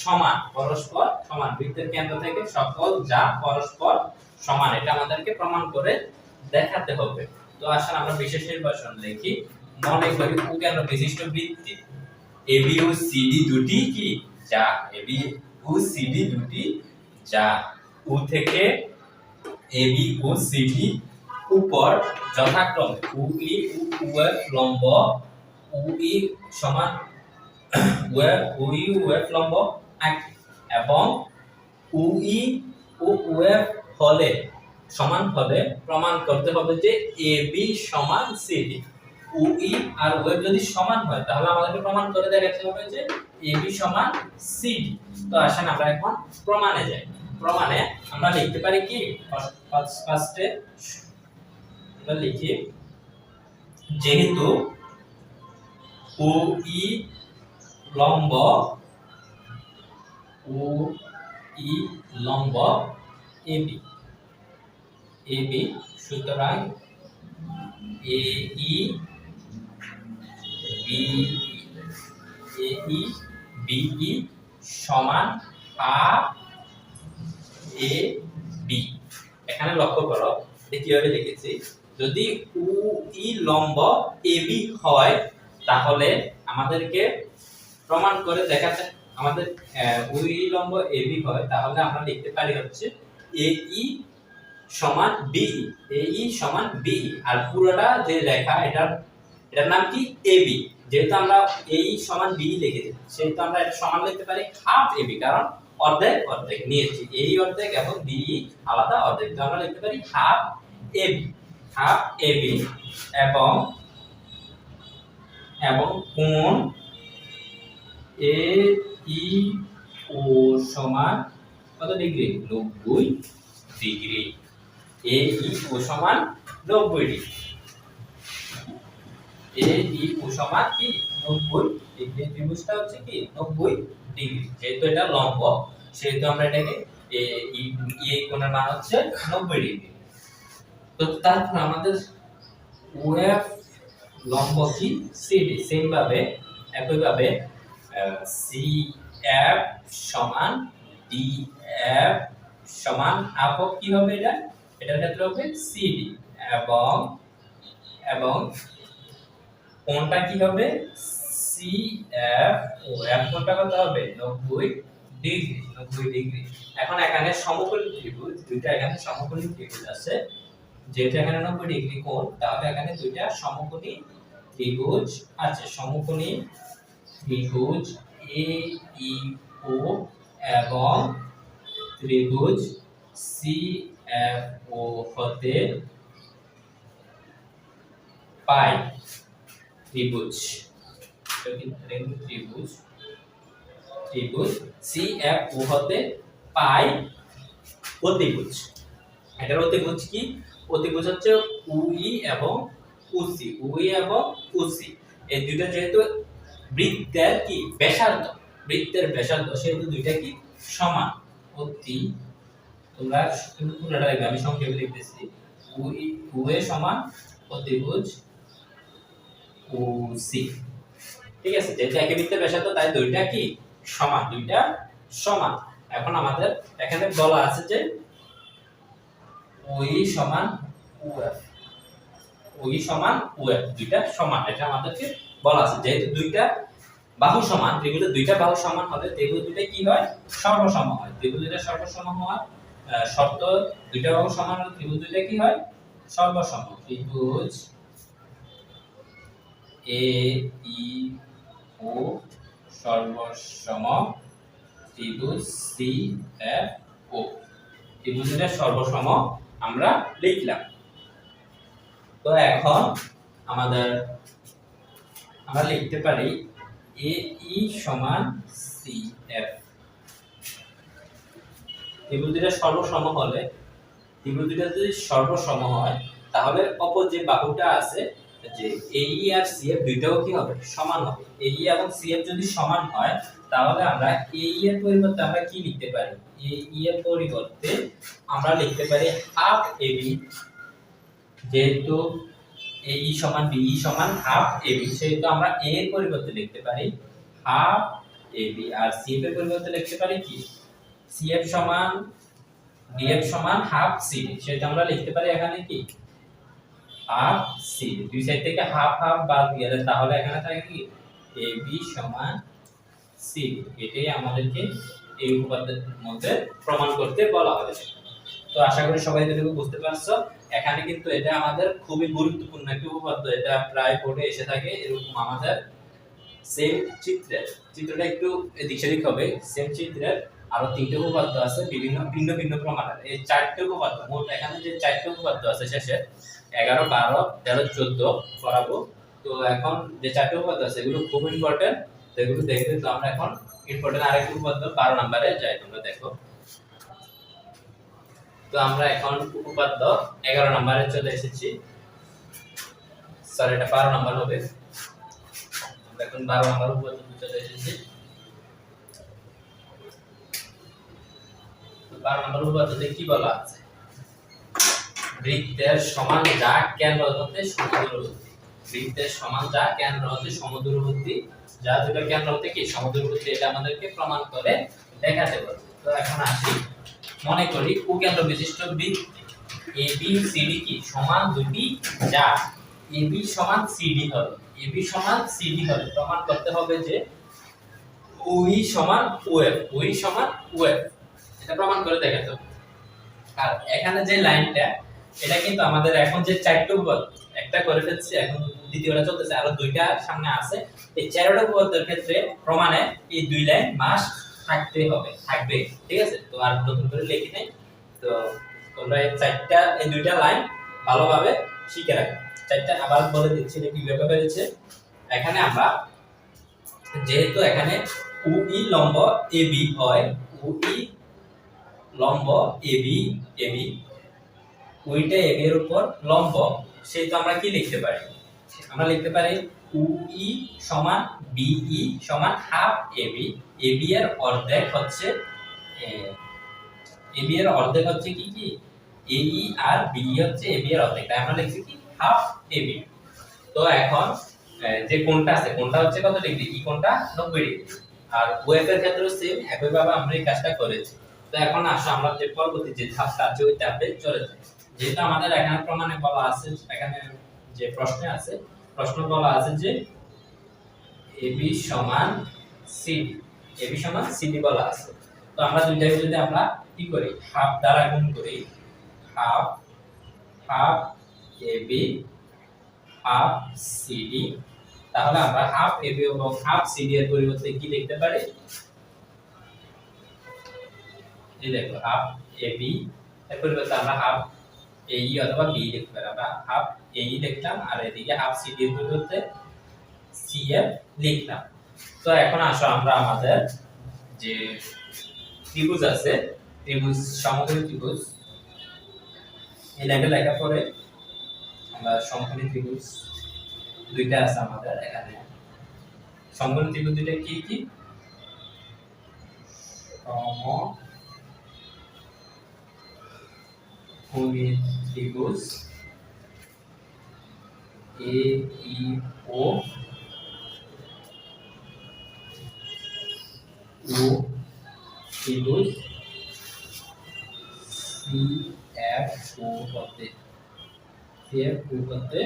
সমান, বৃত্তের কেন্দ্র থেকে সকল যা পরস্পর সমান, এটা আমাদেরকে প্রমাণ করে দেখাতে হবে। তো আসলে আমরা বিশেষ নির্বাচন লিখি। মনে করি কেন্দ্র বিশিষ্ট বৃত্তি AB ও CD দুটি কি যা, AB ও CD দুটি যা, ও থেকে AB ও CD উপর যথাক্রমে OE ও OF লম্ব, OE সমান OE ও OF লম্ব এবং OE ও OF হলে সমান হলে প্রমাণ করতে হবে যে AB সমান CD। OE আর OF যদি সমান হয় তাহলে আমাদেরকে প্রমাণ করে দেখাতে হবে যে AB সমান CD। তো আসেন আমরা এখন প্রমাণে যাই। প্রমাণে আমরা লিখতে পারি কি, ফার্স্টে আমরা লিখি যেহেতু OE লম্ব ই লম্ব এবি, এবি সুতরাং A E B A E B E সমান হাফ এ বি। এখানে লক্ষ্য করো কিভাবে লিখেছি, যদি উ ই লম্ব এবি হয় তাহলে আমাদেরকে প্রমাণ করে দেখাতে, আমাদের উ ই লম্ব এবি হয় তাহলে আমরা লিখতে পারি হচ্ছে এ ই সমান বি, এ ই সমান বি। আর পুরোটা যে রেখা এটার নাম কি এবি। যেহেতু আমরা এ ই সমান বি লিখেছি সেহেতু আমরা এটা সমান লিখতে পারি হাফ এবি, কারণ অর্ধেক অর্ধেক নিয়েছি, এই অর্ধেক এবং বি আলাদা অর্ধেক, তো আমরা লিখতে পারি হাফ এবি, হাফ এবি। এবং এবং কোণ এ ই ও সমান কত ডিগ্রি, 90 ডিগ্রি। এ ই ও সমান 90 ডিগ্রি, এ ই ও সমান কি 90 ডিগ্রি। ত্রিভুজটা হচ্ছে কি 90 ডিগ্রি, যেহেতু এটা লম্ব সেহেতু আমরা এটাকে এই কোণের মান হচ্ছে 90 ডিগ্রি। তো তারপর আমাদের ওএফ লম্ব কি সিডি, সেম ভাবে একইভাবে সিএফ সমান ডিএফ সমান হাফ অফ কি হবে, এটার ক্ষেত্রে হবে সিডি। এবং এবং কোণটা কি হবে সিএফ ও এফ কোণটা কত হবে 90 ডিগ্রি, 90 ডিগ্রি। এখন এখানে সমকোণী ত্রিভুজ দুইটা, এখানে সমকোণী ত্রিভুজ আছে, যেহেতু এখানে 90 ডিগ্রি কোণ তাহলে এখানে দুইটা সমকোণী ত্রিভুজ আছে, সমকোণী ত্রিভুজ এ ই ও এবং ত্রিভুজ সি এফ ও হতে পাই ত্রিভুজ, ত্রিভুজ ত্রিভুজ সি এফ ও হতে পাই অতিভুজ। এটার অতিভুজ কি, অতিভুজ হচ্ছে উই এবং উসি, উই এবং উসি এই দুইটা যেহেতু বৃত্তের কি ব্যাসার্ধ, বৃত্তের ব্যাসার্ধ সেহেতু দুইটা কি সমান। অতি তোমরা কিন্তু পুরোটা লিখবে, আমি সংক্ষেপে লিখতেছি, উই উয়ে সমান অতিভুজ ওসি। ঠিক আছে, যেহেতু একই বৃত্তের ব্যাসার্ধ তাই দুইটা কি সমান, দুইটা সমান। এখন আমাদের এখানে বলা আছে যে ওই সমান ওএফ, ওই সমান ওএফ দুইটা সমান, এটা আমাদেরকে বলা আছে। যেহেতু দুইটা বাহু সমান, ত্রিভুজের দুইটা বাহু সমান হলে ত্রিভুজ দুইটা কি হয় সর্বসম হয়। ত্রিভুজ দুইটা সর্বসম হওয়ার শর্ত, দুইটা বাহু সমান হলে ত্রিভুজ দুইটা কি হয় সর্বসম। ত্রিভুজ এ ই ও সর্বসম, ত্রিভুজ সি এফ ও, ত্রিভুজ দুইটা সর্বসম আমরা লিখলাম। তো এখন আমরা লিখতে পারি এ ই সমান সি এফ। ত্রিভুজ দুইটা সর্বসম হলে, ত্রিভুজ দুইটা যদি সর্বসম হয় তাহলে অপর যে বাহুটা আছে যে এই আর সিএফ দুইটাও কি হবে সমান হবে। এই এবং সিএফ যদি সমান হয় তাহলে আমরা এই এর পরিবর্তে আমরা কি লিখতে পারি, এই এর পরিবর্তে আমরা লিখতে পারি হাফ এবি। যেহেতু এই সমান বি সমান হাফ এবি সেহেতু আমরা এ এর পরিবর্তে লিখতে পারি হাফ এবি, আর সিএফ এর পরিবর্তে লিখতে পারি কি সিএফ সমান ডিএফ সমান হাফ সিডি, সেটা আমরা লিখতে পারি এখানে কি হাফ সিডি। দুই সাইড থেকে হাফ হাফ বাদ দিয়ে দেন তাহলে এখানে থাকে কি এবি সমান সিডি। এটাই আমাদেরকে এই উপপাদ্যের মধ্যে প্রমাণ করতে বলা হয়েছে। তো আশা করি সবাই এটুকু বুঝতে পারছো। এখানে কিন্তু এটা আমাদের খুবই গুরুত্বপূর্ণ একটা উপপাদ্য, এটা প্রায় বোর্ডে এসে থাকে। এরকম আমাদের সেম চিত্রটা একটু এদিক সেদিক হবে, সেম চিত্রের আরো তিনটে উপপাদ্য আছে বিভিন্ন ভিন্ন ভিন্ন প্রমাণের। এই চারটে উপপাদ্য, মোট এখানে যে চারটে উপপাদ্য আছে শেষে 11, 12, 13, 14 পড়াবো। তো এখন যে চারটে উপপাদ্য আছে এগুলো খুব ইম্পর্টেন্ট, তো এগুলো দেখবে। তো আমরা এখন ইম্পর্টেন্ট আরেকটা উপপাদ্য 12 নম্বরে যাই, তোমরা দেখো। তো আমরা এখন উপপাদ্য 11 নম্বরে চলে এসেছি, সরি এটা 12 নম্বর হবে। আমরা এখন 12 নম্বর উপপাদ্য চলে এসেছি। 12 নম্বর উপপাদ্যতে কি বলা আছে? বৃত্তের সমান যা কেন্দ্র হতে সমদূরবর্তী। বৃত্তের সমান যা কেন্দ্র হতে সমদূরবর্তী, যা দুটো কেন্দ্র হতে কি সমদূরবর্তী, এটা আমাদেরকে প্রমাণ করে দেখাতে বলছে। তো এখন আসি, মনে করি কুকেন্দ্র বিশিষ্ট বৃত্ত এবি সিডি কি সমান দুটি, যা এবি সমান সিডি হবে। এবি সমান সিডি হলে প্রমাণ করতে হবে যে ওই সমান ওএফ, ওই সমান ওএফ, এটা প্রমাণ করে দেখাতে হবে। আর এখানে যে লাইনটা, এটা কিন্তু আমাদের এখন যে চারটি উপপাদ্য একটা করে ফেলছি, এখন দ্বিতীয়টা চলতেছে, আরো দুইটা সামনে আছে। এই চারটা উপপাদ্যের ক্ষেত্রে প্রমাণে এই দুই লাইন মাস্ট থাকতে হবে, থাকবে, ঠিক আছে? তো আর নতুন করে লিখি নাই। তো তোমরা এই দুইটা লাইন ভালোভাবে শিখে রাখো। চারটা আবার বলে দিচ্ছি এটা কিভাবে হয়েছে। এখানে আমরা যেহেতু এখানে ওই লম্ব এবি হয়, ওই লম্ব এবি, এবি ওইটা এবি এর উপর লম্ব, সেটা আমরা কি লিখতে পারি? আমরা লিখতে পারি ওই সমান বিই সমান হাফ এবি। এবি এর অর্ধেক হচ্ছে এবি এর অর্ধেক হচ্ছে কি কি এই আর বি হচ্ছে এবি এর অর্ধেক, তাই আমরা লিখছি কি হাফ এবি। তো এখন যে কোণটা আছে, কোণটা হচ্ছে কত ডিগ্রি? এই কোণটা 90 ডিগ্রি। আর ওএফ এর ক্ষেত্রে সেম একই ভাবে আমরা এই কাজটা করেছি। তো এখন আসো আমরা যে পরবর্তী যে ধাপটা আছে ওই ধাপে চলে যাই। যেহেতু আমাদের এখানে প্রমাণে বলা আছে, এখানে যে প্রশ্নে আছে, প্রশ্ন বলা আছে যে এবি সমান সিডি, এবি সমান সিডি বলা আছে। তো আমরা দুইটাকে যদি আমরা কি করি, হাফ দ্বারা গুণ করি, half half AB half CD, তাহলে আমরা হাফ এবি এবং হাফ সিডি এর পরিবর্তে কি লিখতে পারি? এই দেখো হাফ এবি এর পরিবর্তে আমরা হাফ এই অথবা বি লিখতে পারি। আমরা হাফ এই লিখলাম আর এদিকে হাফ সিডি এর পরিবর্তে সিএফ লিখলাম। তো এখন আসো আমরা আমাদের যে ত্রিভুজ আছে, ত্রিভুজ সমকোণী ত্রিভুজ, এই লাইনটা লেখার পরে আমরা সমকোণী ত্রিভুজ দুইটা আছে আমাদের এখানে। সমকোণী ত্রিভুজ দুইটা কি কি? সমকোণী ত্রিভুজ এ ই ও, ও ত্রিভুজ সি এফ ও হতে, সি এফ ও হতে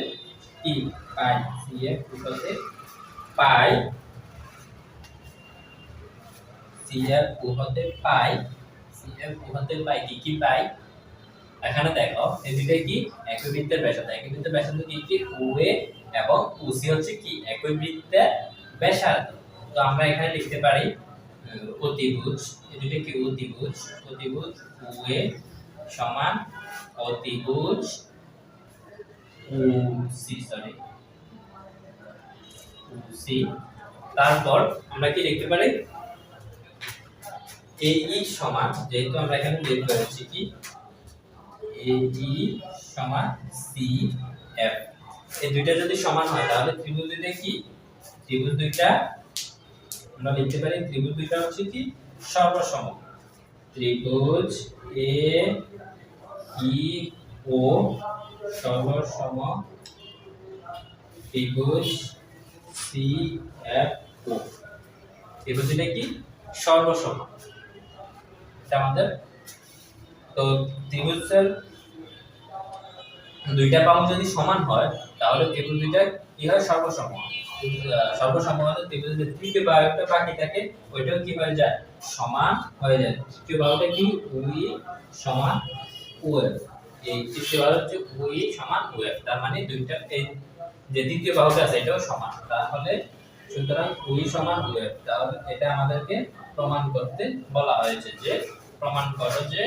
কি পাই, সি এফ ও হতে পাই, সি এফ ও হতে পাই, সি এফ ও হতে পাই কি কি পাই? এখানে দেখো এই দুটো কি একই বৃত্তের ব্যাসার্ধ, একই বৃত্তের ব্যাসার্ধ কি কি ওএ এবং ওসি হচ্ছে কি একই বৃত্তের ব্যাসার্ধ। তো আমরা এখানে লিখতে পারি অতিভুজ, এই দুটো কি অতিভুজ, অতিভুজ ওএ সমান অতিভুজ ওসি, সরি ওসি। তারপর আমরা কি লিখতে পারি এই সমান, যেহেতু আমরা এখানে বের করেছি কি এই সমান সি এফ, এই দুইটা যদি সমান হয় তাহলে ত্রিভুজ দুইটা কি, ত্রিভুজ দুইটা আমরা লিখতে পারি ত্রিভুজ দুইটা হচ্ছে কি সর্বসম। ত্রিভুজ এ ই ও সর্বসম, ত্রিভুজ সি এফ ও, ত্রিভুজ দুইটা কি সর্বসম, এটা আমাদের। তো ত্রিভুজের দুইটা বাহু যদি সমান হয় তাহলে ত্রিভুজ দুইটা কি হয় সর্বসম। সর্বসম হলে ত্রিভুজের তৃতীয় বাহুটা বাকি থাকে, ওইটাও কি হয়ে যায় সমান হয়ে যায়। তৃতীয় বাহুটা কি ওই সমান ওএফ, এই তৃতীয় বাহু হচ্ছে ওই সমান ওএফ, তার মানে দুইটা এই যে তৃতীয় বাহুটা আছে এটাও সমান, তাহলে সুতরাং ওই সমান ওএফ। তাহলে এটা আমাদেরকে প্রমাণ করতে বলা হয়েছে যে প্রমাণ করো যে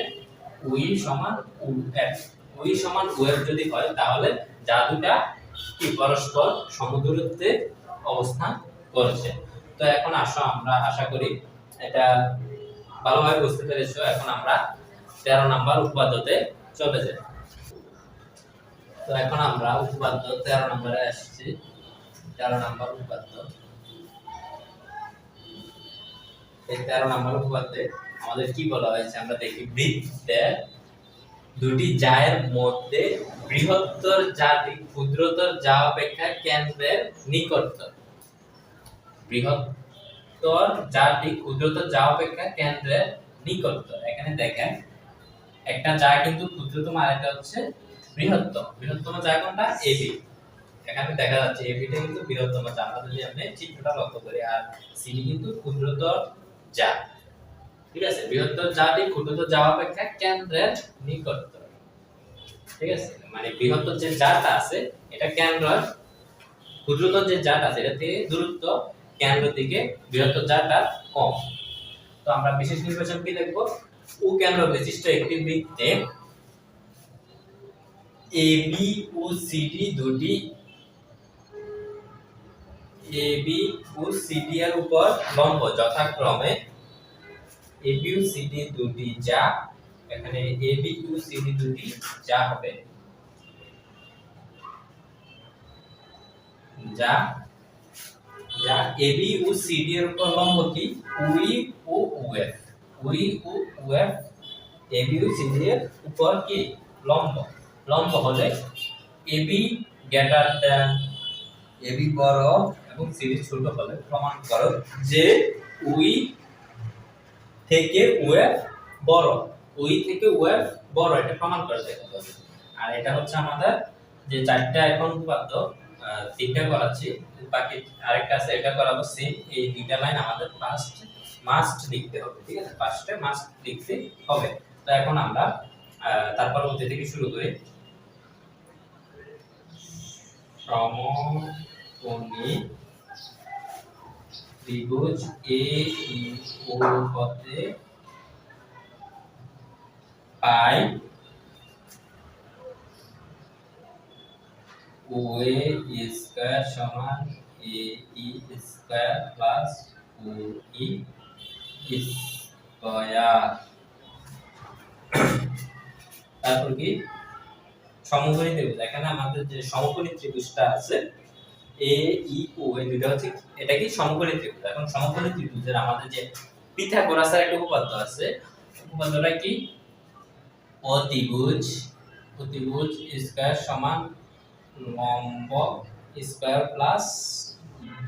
ওই সমান ওএফ, ওই সমান ওএফ যদি হয় তাহলে যা দুটা কি পরস্পর সমদূরত্বে অবস্থান করছে। তো এখন আসো আমরা আশা করি এটা ভালোভাবে বুঝতে পেরেছো। এখন আমরা 13 নম্বর উপপাদ্যতে চলে যাই। তো এখন আমরা উপপাদ্য 13 নম্বরে আসছি। 13 নম্বর উপপাদ্য, এই 13 নম্বর উপপাদ্যে আমাদের কি বলা হয়েছে আমরা দেখি বৃত্তের দুটি জায়ের মধ্যে বৃহত্তর জাটি ক্ষুদ্রতর যা অপেক্ষা কেন্দ্রের নিকটতর। বৃহত্তর জাটি ক্ষুদ্রতর যা অপেক্ষা কেন্দ্রের নিকটতর। এখানে দেখেন একটা যা কিন্তু ক্ষুদ্রতম আর একটা হচ্ছে বৃহত্তম। বৃহত্তম যা কোনটা? এবি। এখানে দেখা যাচ্ছে এবিটা কিন্তু বৃহত্তম যা। আমরা যদি আপনি চিত্রটা লক্ষ্য করি, আর সিডি কিন্তু ক্ষুদ্রতর যা। ঠিক আছে, বৃহত্তর জাটি ক্ষুদ্রতর যা অপেক্ষা কেন্দ্রের নিকটতর। ঠিক আছে, মানে বৃহত্তর যে জাটা আছে এটা কেন্দ্রের, ক্ষুদ্রতর যে জাটা আছে এটা থেকে দূরত্ব কেন্দ্র থেকে বৃহত্তর জাটা কম। তো আমরা বিশেষ নির্বাচন কি দেখব? ও কেন্দ্র বিশিষ্ট একটি বৃত্তে এবি ও সিডি দুটি এবি ও সিডি এর উপর লম্ব যথাক্রমে এবি ও সিডি দুটি যা, এখানে এবি ও সিডি দুটি যা হবে, যা যা এবি ও সিডি এর উপর লম্ব কি? ওই ও ওএফ। ওই ও ওএফ এবি ও সিডি এর উপর কি? লম্ব। লম্ব হলে এবি গ্রেটার দ্যান, এবি বড় এবং সিডি ছোট হলে প্রমাণ করো যে ওই থেকে ওএফ বড়। ওই থেকে ওএফ বড়, এটা প্রমাণ করে দেখতে হবে। আর এটা হচ্ছে আমাদের যে চারটা এখন উপপাদ্য, তিনটা করাচ্ছি, বাকি আরেকটা আছে এটা করাবো সেম। এই দুইটা লাইন আমাদের মাস্ট লিখতে হবে। ঠিক আছে, ফার্স্টে মাস্ট লিখতে হবে। তো এখন আমরা তারপর মধ্যে থেকে শুরু করি। সমকোণী ত্রিভুজ এ ই ও হতে পাই ওএ স্কয়ার সমান এ ই স্কয়ার প্লাস ও ই স্কয়ার। তারপর কি? সমকোণী ত্রিভুজ। এখানে আমাদের যে সমকোণী ত্রিভুজটা আছে এ ই ও, এই দুটো হচ্ছে, এটা কি? সমকোণী ত্রিভুজ। এখন সমকোণী ত্রিভুজের আমাদের যে পিথাগোরাসের একটা উপপাদ্য আছে, উপপাদ্যটা কি? অতিভুজ স্কয়ার সমান লম্ব স্কয়ার প্লাস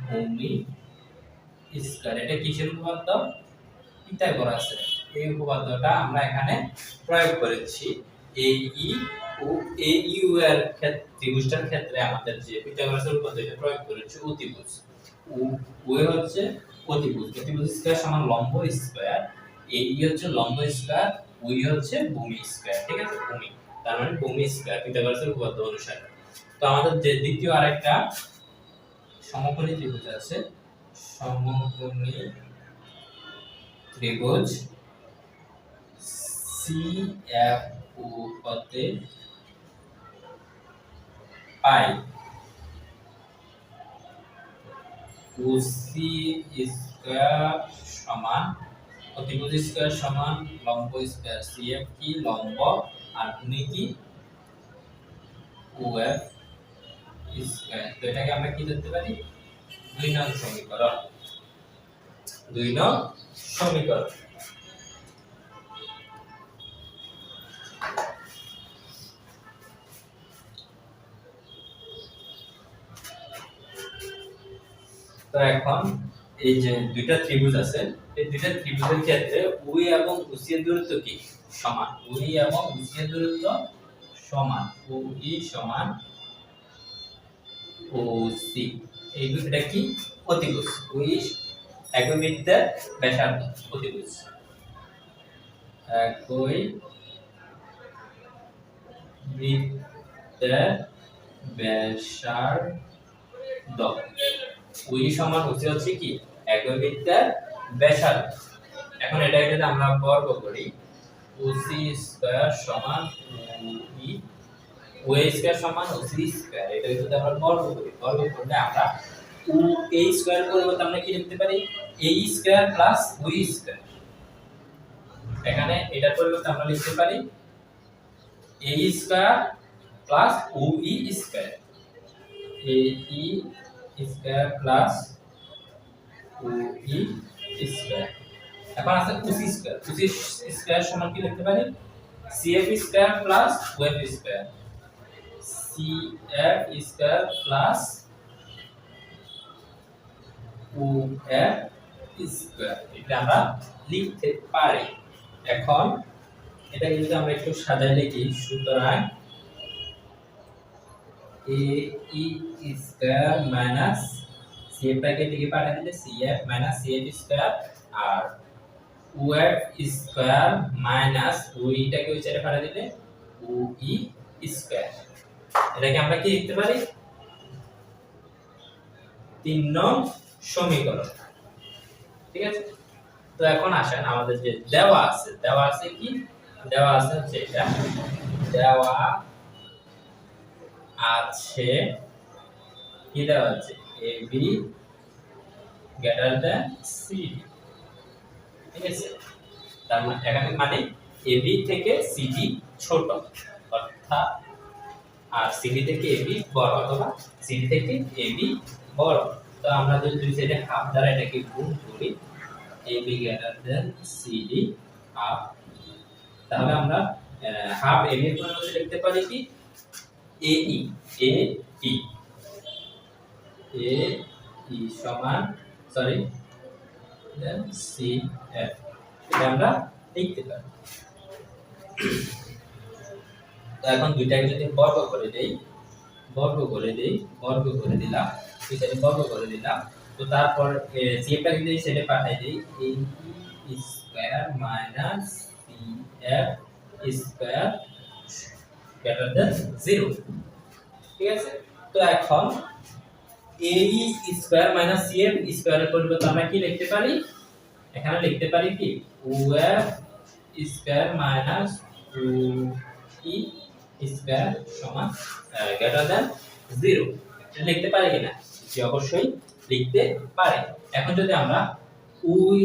ভূমি স্কয়ার। এটা কিসের উপপাদ্য? পিথাগোরাসের। এই উপপাদ্যটা আমরা এখানে প্রয়োগ করেছি। এই ই ও এ ইউ এর ক্ষেত্রে, ত্রিভুজটার ক্ষেত্রে আমাদের যে পিথাগোরাসের উপপাদ্য এটা প্রয়োগ করেছি অতিভুজ। ও হচ্ছে অতিভুজ স্কয়ার সমান লম্ব স্কয়ার, এ ই হচ্ছে লম্ব স্কয়ার, ও হচ্ছে ভূমি স্কয়ার। ঠিক আছে, ভূমি, তার মানে ভূমি স্কয়ার পিথাগোরাসের উপপাদ্য অনুসারে। তো আমাদের যে দ্বিতীয় আরেকটা সমকোণী ত্রিভুজ আছে, সমকোণী ত্রিভুজ সি এফ ও হতে পাই ওসি স্কয়ার সমান, অতিভুজ স্কয়ার সমান লম্ব স্কয়ার, সি এফ কি? লম্ব, আর ভূমি কি? Of square. তো এটাকে আমরা কি লিখতে পারি? 2 নং সমীকরণ। 2 নং সমীকরণ। তো এখন এই যে দুইটা ত্রিভুজ আছে, এই দুইটা ত্রিভুজের ক্ষেত্রে ওই এবং ওসি এর দূরত্ব কি? সমান। ওই এবং ওসি এর দূরত্ব সমান। ওই সমান ওসি। এই দুইটা কি? অতিভুজ। ওই একই বৃত্তের ব্যাসার্ধ, অতিভুজ। একই বৃত্তের ব্যাসার্ধ। ওই সমান ওসি হচ্ছে কি? একই বৃত্তের ব্যাসার্ধ। এখন এটাকে যদি আমরা বর্গ করি, ওসি স্কয়ার সমান ওই, ওএ স্কয়ার সমান ওসি স্কয়ার। এটা যদি আমরা বর্গ করি, বর্গ করলে আমরা ও এ স্কয়ার পরিবর্তে আমরা কি লিখতে পারি? এ স্কয়ার প্লাস ওই স্কয়ার। এখানে এটার পরিবর্তে আমরা লিখতে পারি এ স্কয়ার প্লাস ও ই স্কয়ার। এ ই স্কয়ার প্লাস ও ই স্কয়ার। এখন আছে ওসি স্কয়ার। ওসি স্কয়ার সমান কি লিখতে পারি? CF square plus of square. CF square plus of square, এটা আমরা লিখতে পারি। এখন এটাকে যদি আমরা একটু সাজাই লিখি, সুতরাং A E square minus CF টাকে দিকে পাঠিয়ে দিলে সিএফ মাইনাস সিএফ স্কয়ার, আর ওএফ স্কয়ার মাইনাস ওই টাকে ওই সাইডে পাঠিয়ে দিলে ওই স্কয়ার। এটাকে আমরা কি লিখতে পারি? 3 নং সমীকরণ। ঠিক আছে, তো এখন আসেন আমাদের যে দেওয়া আছে কি দেওয়া আছে হচ্ছে এটা দেওয়া আছে কি দেওয়া আছে AB গ্রেটার দ্যান CD। ঠিক আছে, তার মানে এখানে মানে AB থেকে CD ছোট, অর্থাৎ আর CD থেকে AB বড়, অথবা CD থেকে AB বড়। তো আমরা যদি দুই সাইডে হাফ দ্বারা এটাকে গুণ করি, AB greater than CD half, তাহলে আমরা হাফ AB এর পরিবর্তে লিখতে পারি কি AE সমান দেন CF, এটা আমরা লিখতে পারি। তো এখন দুইটাকে যদি বর্গ করে দিলাম, বর্গ করে দিলাম, তো তারপর CF টাকে যদি সেটা পাঠাই দেই AE square minus CF square greater than 0। ঠিক আছে, তো এখন AE স্কয়ার মাইনাস CF স্কয়ারের পরিবর্তে আমরা কি লিখতে পারি? এখানে লিখতে পারি কি OF square minus OE square সমান গ্রেটার দ্যান 0। এটা লিখতে পারি কিনা? জি, অবশ্যই লিখতে পারি। এখন যদি আমরা ওই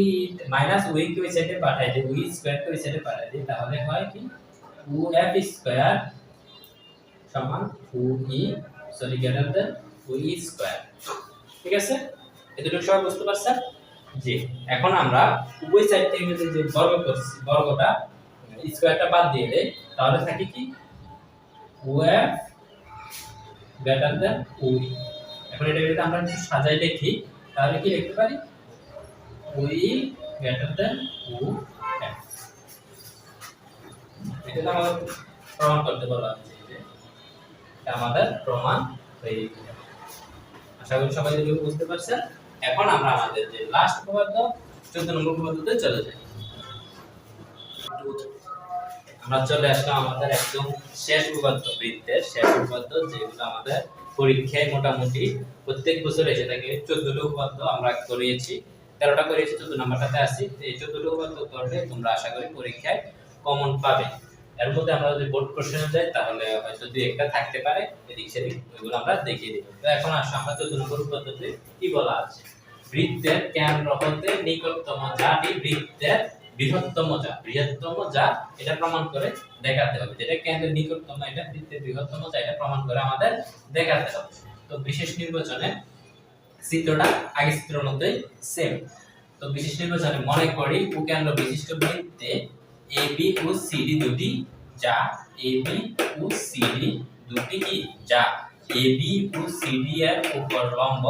মাইনাস ওই কে ওই সাইডে পাঠাই দিই, ওই স্কয়ার কে ওই সাইডে পাঠাই দিই, তাহলে হয় কি OF স্কয়ার সমান OE greater than OE square. ঠিক আছে, এতটুকু সবাই বুঝতে পারছেন? জি, এখন আমরা উভয় সাইড থেকে যদি যে বর্গ করছি, বর্গটা স্কয়ারটা বাদ দিয়ে দেই, তাহলে থাকে কি OF গ্রেটার দ্যান OE। এখন এটা যদি আমরা একটু সাজাই লিখি, তাহলে কি লিখতে পারি? OE greater than OF। এটা আমাদের প্রমাণ করতে বলা হচ্ছে, যে এটা আমাদের প্রমাণ হয়ে গেল। আশা করি সবাই বুঝতে পারছেন। এখন আমরা আমাদের যে লাস্ট উপপাদ্য 14 নম্বর উপপাদ্যতে চলে যাই। আমরা চলে আসলাম আমাদের একদম শেষ উপপাদ্য, বৃত্তের শেষ উপপাদ্য, যেগুলো আমাদের পরীক্ষায় মোটামুটি প্রত্যেক বছর এসে থাকে। 14টা উপপাদ্য আমরা করিয়েছি, 13টা করিয়েছি, 14 নম্বরটাতে আসি। এই 14টা উপপাদ্য করলে তোমরা আশা করি পরীক্ষায় কমন পাবে। এর মধ্যে আমরা যদি বোর্ড কোশ্চেনে যাই, তাহলে হয়তো দুই একটা থাকতে পারে এদিক সেদিক, ওইগুলো আমরা দেখিয়ে দিব। তো এখন আসলে আমরা 14 নম্বর উপপাদ্যতে কি বলা আছে? বৃত্তের কেন্দ্র হতে নিকটতম জাটি বৃত্তের বৃহত্তম যা এটা প্রমাণ করে দেখাতে হবে। যেটা কেন্দ্রের নিকটতম, এটা বৃত্তের বৃহত্তম যা, এটা প্রমাণ করে আমাদের দেখাতে হবে। তো বিশেষ নির্বাচনে চিত্রটা আগে চিত্রের মতোই সেম। তো বিশেষ নির্বাচনে মনে করি উকেন্দ্র বিশিষ্ট বৃত্তে AB ও CD দুটি যা, AB ও CD দুটি কি যা, AB ও CD এর উপর লম্ব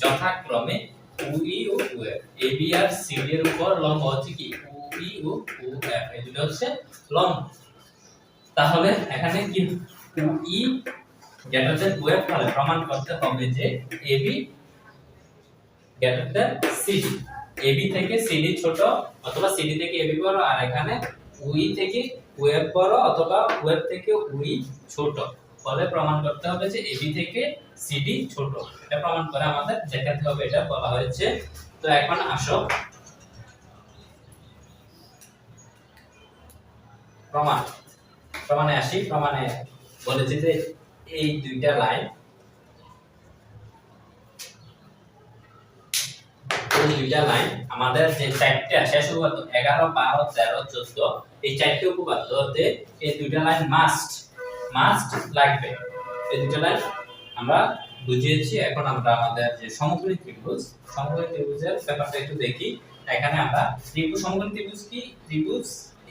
যথাক্রমে OE O OF। AB R CD এর উপর লম্ব হচ্ছে কি OE ও OF, এই দুটো হচ্ছে লম্ব। তাহলে এখানে কি OE গ্রেটার দ্যান OF হলে প্রমাণ করতে হবে যে AB greater than CD। AB থেকে CD ছোট, অথবা CD থেকে AB বড়, আর এখানে OE থেকে OF বড়, অথবা OF থেকে OE ছোট ফলে প্রমাণ করতে হবে যে AB থেকে CD ছোট। এটা প্রমাণ করে আমাদের দেখাতে হবে, এটা বলা হয়েছে। তো এখন আসো প্রমাণে আসি। প্রমাণে বলেছে যে এই দুইটা লাইন, আমাদের যে চারটা শেষ উপপাদ্য 11, 12, 13, 14, এই চারটি উপপাদ্যতে এই দুইটা লাইন মাস্ট লাগবে। এই দুইটা লাইন আমরা বুঝিয়েছি। এখন আমরা আমাদের যে সমকোণী ত্রিভুজের ব্যাপারটা একটু দেখি। এখানে আমরা ত্রিভুজ সমকোণী ত্রিভুজ কি ত্রিভুজ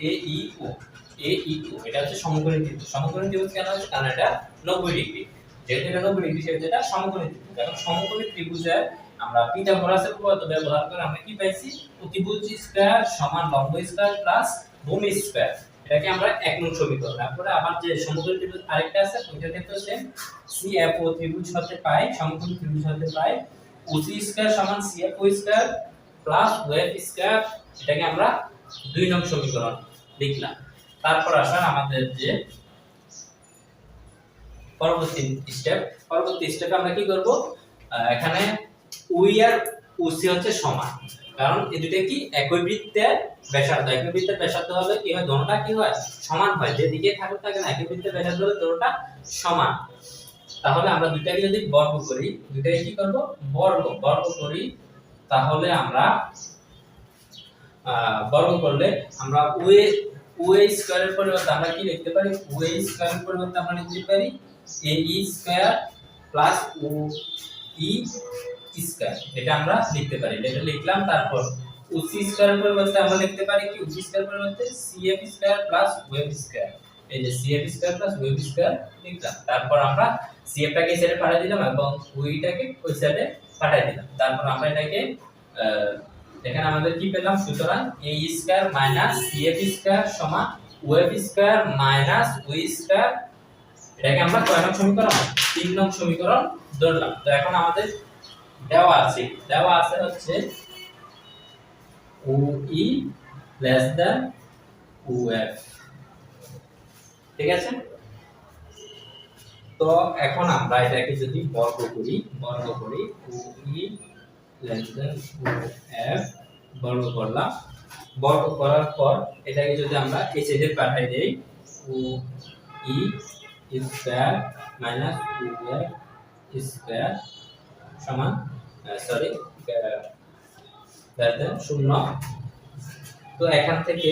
AEO এটা হচ্ছে সমকোণী ত্রিভুজ। সমকোণী ত্রিভুজ কেন হচ্ছে? কারণ এটা 90 ডিগ্রি। যেহেতু এটা 90 ডিগ্রি সেহেতু এটা সমকোণী ত্রিভুজ। এখন সমকোণী ত্রিভুজের আমরা পিথাগোরাসের উপপাদ্য ব্যবহার করে আমরা কি পাইছি? অতিভুজ স্কয়ার সমান লম্ব স্কয়ার প্লাস ভূমি স্কয়ার। এটাকে আমরা 1 নং সমীকরণ। তারপরে আবার যে সমকোণী ত্রিভুজ আরেকটা আছে ওইটার ক্ষেত্রে সেম CFO ত্রিভুজ হতে পাই সমকোণী ত্রিভুজ হতে পাই OC স্কয়ার সমান CFO square plus OF square. এটাকে আমরা 2 নং সমীকরণ লিখলাম। তারপর আসেন আমাদের যে পরবর্তী স্টেপে আমরা কি করব? এখানে ওই আর ওসি হচ্ছে সমান, কারণ এই দুটো কি একই বৃত্তের ব্যাসার্ধ। একই বৃত্তের ব্যাসার্ধ হলে কি হয়? দোনোটা কি হয়? সমান হয়। যেদিকে থাকুক না কেন একই বৃত্তের ব্যাসার্ধ হলে দোনোটা সমান। তাহলে আমরা দুইটাকে যদি বর্গ করি, দুইটাকে কি করব? বর্গ করি। তাহলে আমরা বর্গ করলে আমরা ওএ স্কয়ারের পরিবর্তে আমরা কি লিখতে পারি? ওএ স্কয়ারের পরিবর্তে আমরা লিখতে পারি AE square plus OE square. এটা আমরা লিখতে পারি। এটা লিখলাম। তারপর OC স্কয়ারের পরিবর্তে আমরা লিখতে পারি কি? OC স্কয়ারের পরিবর্তে CF square plus OF square. এই যে CF square plus OF square লিখলাম। তারপর আমরা CF টাকে এই সাইডে পাঠিয়ে দিলাম এবং OE টাকে ওই সাইডে পাঠিয়ে দিলাম। তারপর আমরা এটাকে এখানে আমাদের কি পেলাম? সুতরাং AE square minus CF square সমান OF square minus OE square. এটাকে আমরা কয় নং সমীকরণ? 3 নং সমীকরণ ধরলাম। তো এখন আমাদের দেওয়া আছে হচ্ছে OE লেস দ্যান OF। ঠিক আছে? তো এখন আমরা এটাকে যদি বর্গ করি OE লেস দ্যান OF বর্গ করলাম। বর্গ করার পর এটাকে যদি আমরা এই সাইডে পাঠিয়ে দেই OE square minus OF square সমান শূন্য। তো এখান থেকে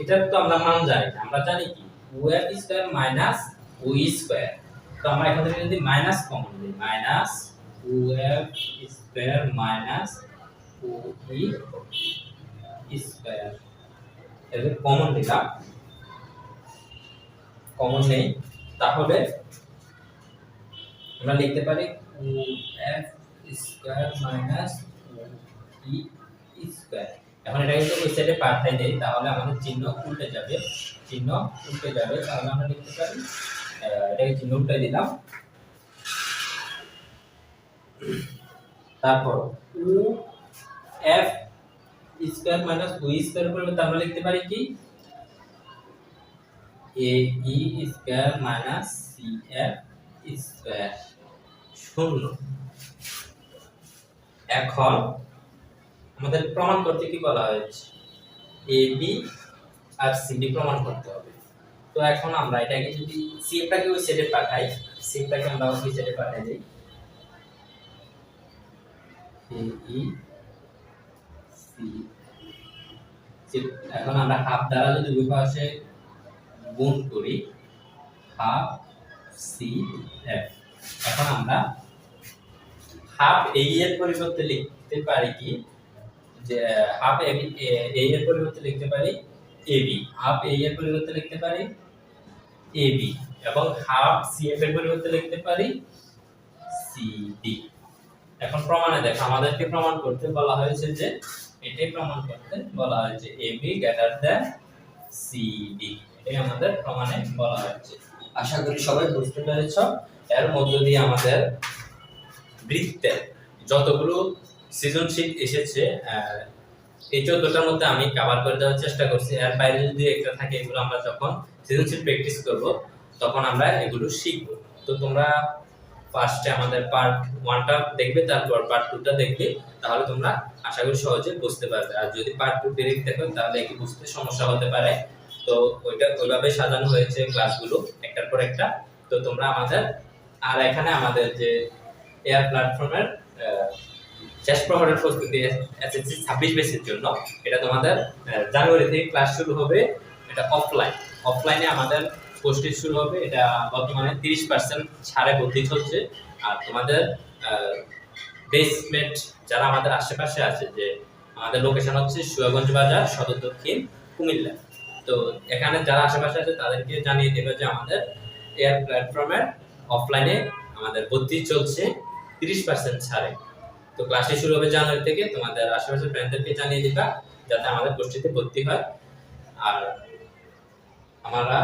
এটার তো আমরা মান জানি না, আমরা জানি কি OF square minus OE square. তো আমরা এখান থেকে যদি মাইনাস কমন দিই, minus OF square minus OE square, এর কমন দিলাম, কমন নেই। তাহলে আমরা লিখতে পারি OF square minus OE square. এখন এটাকে যদি ওই সাইডে পাঠিয়ে দেই তাহলে আমাদের চিহ্ন উল্টে যাবে, তাহলে আমরা লিখতে পারি এটাকে চিহ্ন উল্টে দিলাম। তারপর OF square minus OE square পরিবর্তে আমরা লিখতে পারি কি AE square minus CF square শূন্য। এখন আমাদের প্রমাণ করতে কি বলা হয়েছে? AB আর CD প্রমাণ করতে হবে। তো এখন আমরা এটাকে যদি CF টাকে ওই সাইডে পাঠাই, CF টাকে আমরা ওই সাইডে পাঠিয়ে দেই AE C। এখন আমরা হাফ দ্বারা যদি দুই পাশে গুণ করি হাফ CF। এখন আমরা হাফ AE এর পরিবর্তে লিখতে পারি কি? যে হাফ AE এর পরিবর্তে লিখতে পারি AB, হাফ AE এর পরিবর্তে লিখতে পারি AB এবং হাফ CF এর পরিবর্তে লিখতে পারি CD। এখন প্রমাণে দেখো, আমাদেরকে প্রমাণ করতে বলা হয়েছে যে এটাই প্রমাণ করতে বলা হয়েছে AB গ্রেটার দ্যান CD। এটাই আমাদের প্রমাণে বলা হয়েছে। আশা করি সবাই বুঝতে পেরেছো। এর মধ্য দিয়ে আমাদের বৃত্তের যতগুলো সৃজনশীল এসেছে এই 14টার মধ্যে আমি কভার করে দেওয়ার চেষ্টা করছি। এর বাইরে যদি একটা থাকে এগুলো আমরা যখন সৃজনশীল প্র্যাকটিস করব তখন আমরা এগুলো শিখব। তো তোমরা ফার্স্টে আমাদের পার্ট 1টা দেখবে, তারপর পার্ট 2টা দেখবে, তাহলে তোমরা আশা করি সহজে বুঝতে পারবে। আর যদি পার্ট 2 ডাইরেক্ট দেখো তাহলে কি বুঝতে সমস্যা হতে পারে। তো ওইটা ওইভাবে সাজানো হয়েছে ক্লাসগুলো একটার পর একটা। তো তোমরা আমাদের আর এখানে আমাদের যে এয়ার প্ল্যাটফর্মের শেষ প্রহরের প্রস্তুতি এসএসসি 26 ব্যাচের জন্য এটা তোমাদের জানুয়ারি থেকে ক্লাস শুরু হবে। এটা অফলাইনে আমাদের কোর্সটি শুরু হবে। এটা বর্তমানে 30% ছাড়ে ভর্তি চলছে। আর তোমাদের বেসমেন্ট যারা আমাদের আশেপাশে আছে, যে আমাদের লোকেশন হচ্ছে সুয়াগঞ্জ বাজার, সদর দক্ষিণ, কুমিল্লা। তো এখানে যারা আশেপাশে আছে তাদেরকে জানিয়ে দেবে যে আমাদের এয়ার প্ল্যাটফর্মের অফলাইনে আমাদের ভর্তি চলছে 30% ছাড়ে। তো ক্লাসটি শুরু হবে জানুয়ারি থেকে। তোমাদের আশেপাশের ফ্রেন্ডদেরকে জানিয়ে দিবা যাতে আমাদের গোষ্ঠীতে ভর্তি হয়। আর আমরা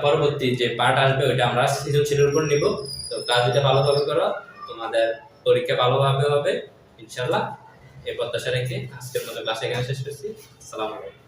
পরবর্তী যে পার্ট আসবে ওইটা আমরা সৃজনশীলের উপর নিব। তো ক্লাস দুটা ভালোভাবে করো, তোমাদের পরীক্ষা ভালোভাবে হবে ইনশাআল্লাহ। এই প্রত্যাশা রেখে আজকের মতো ক্লাস এখানে শেষ করছি। আসসালামু আলাইকুম।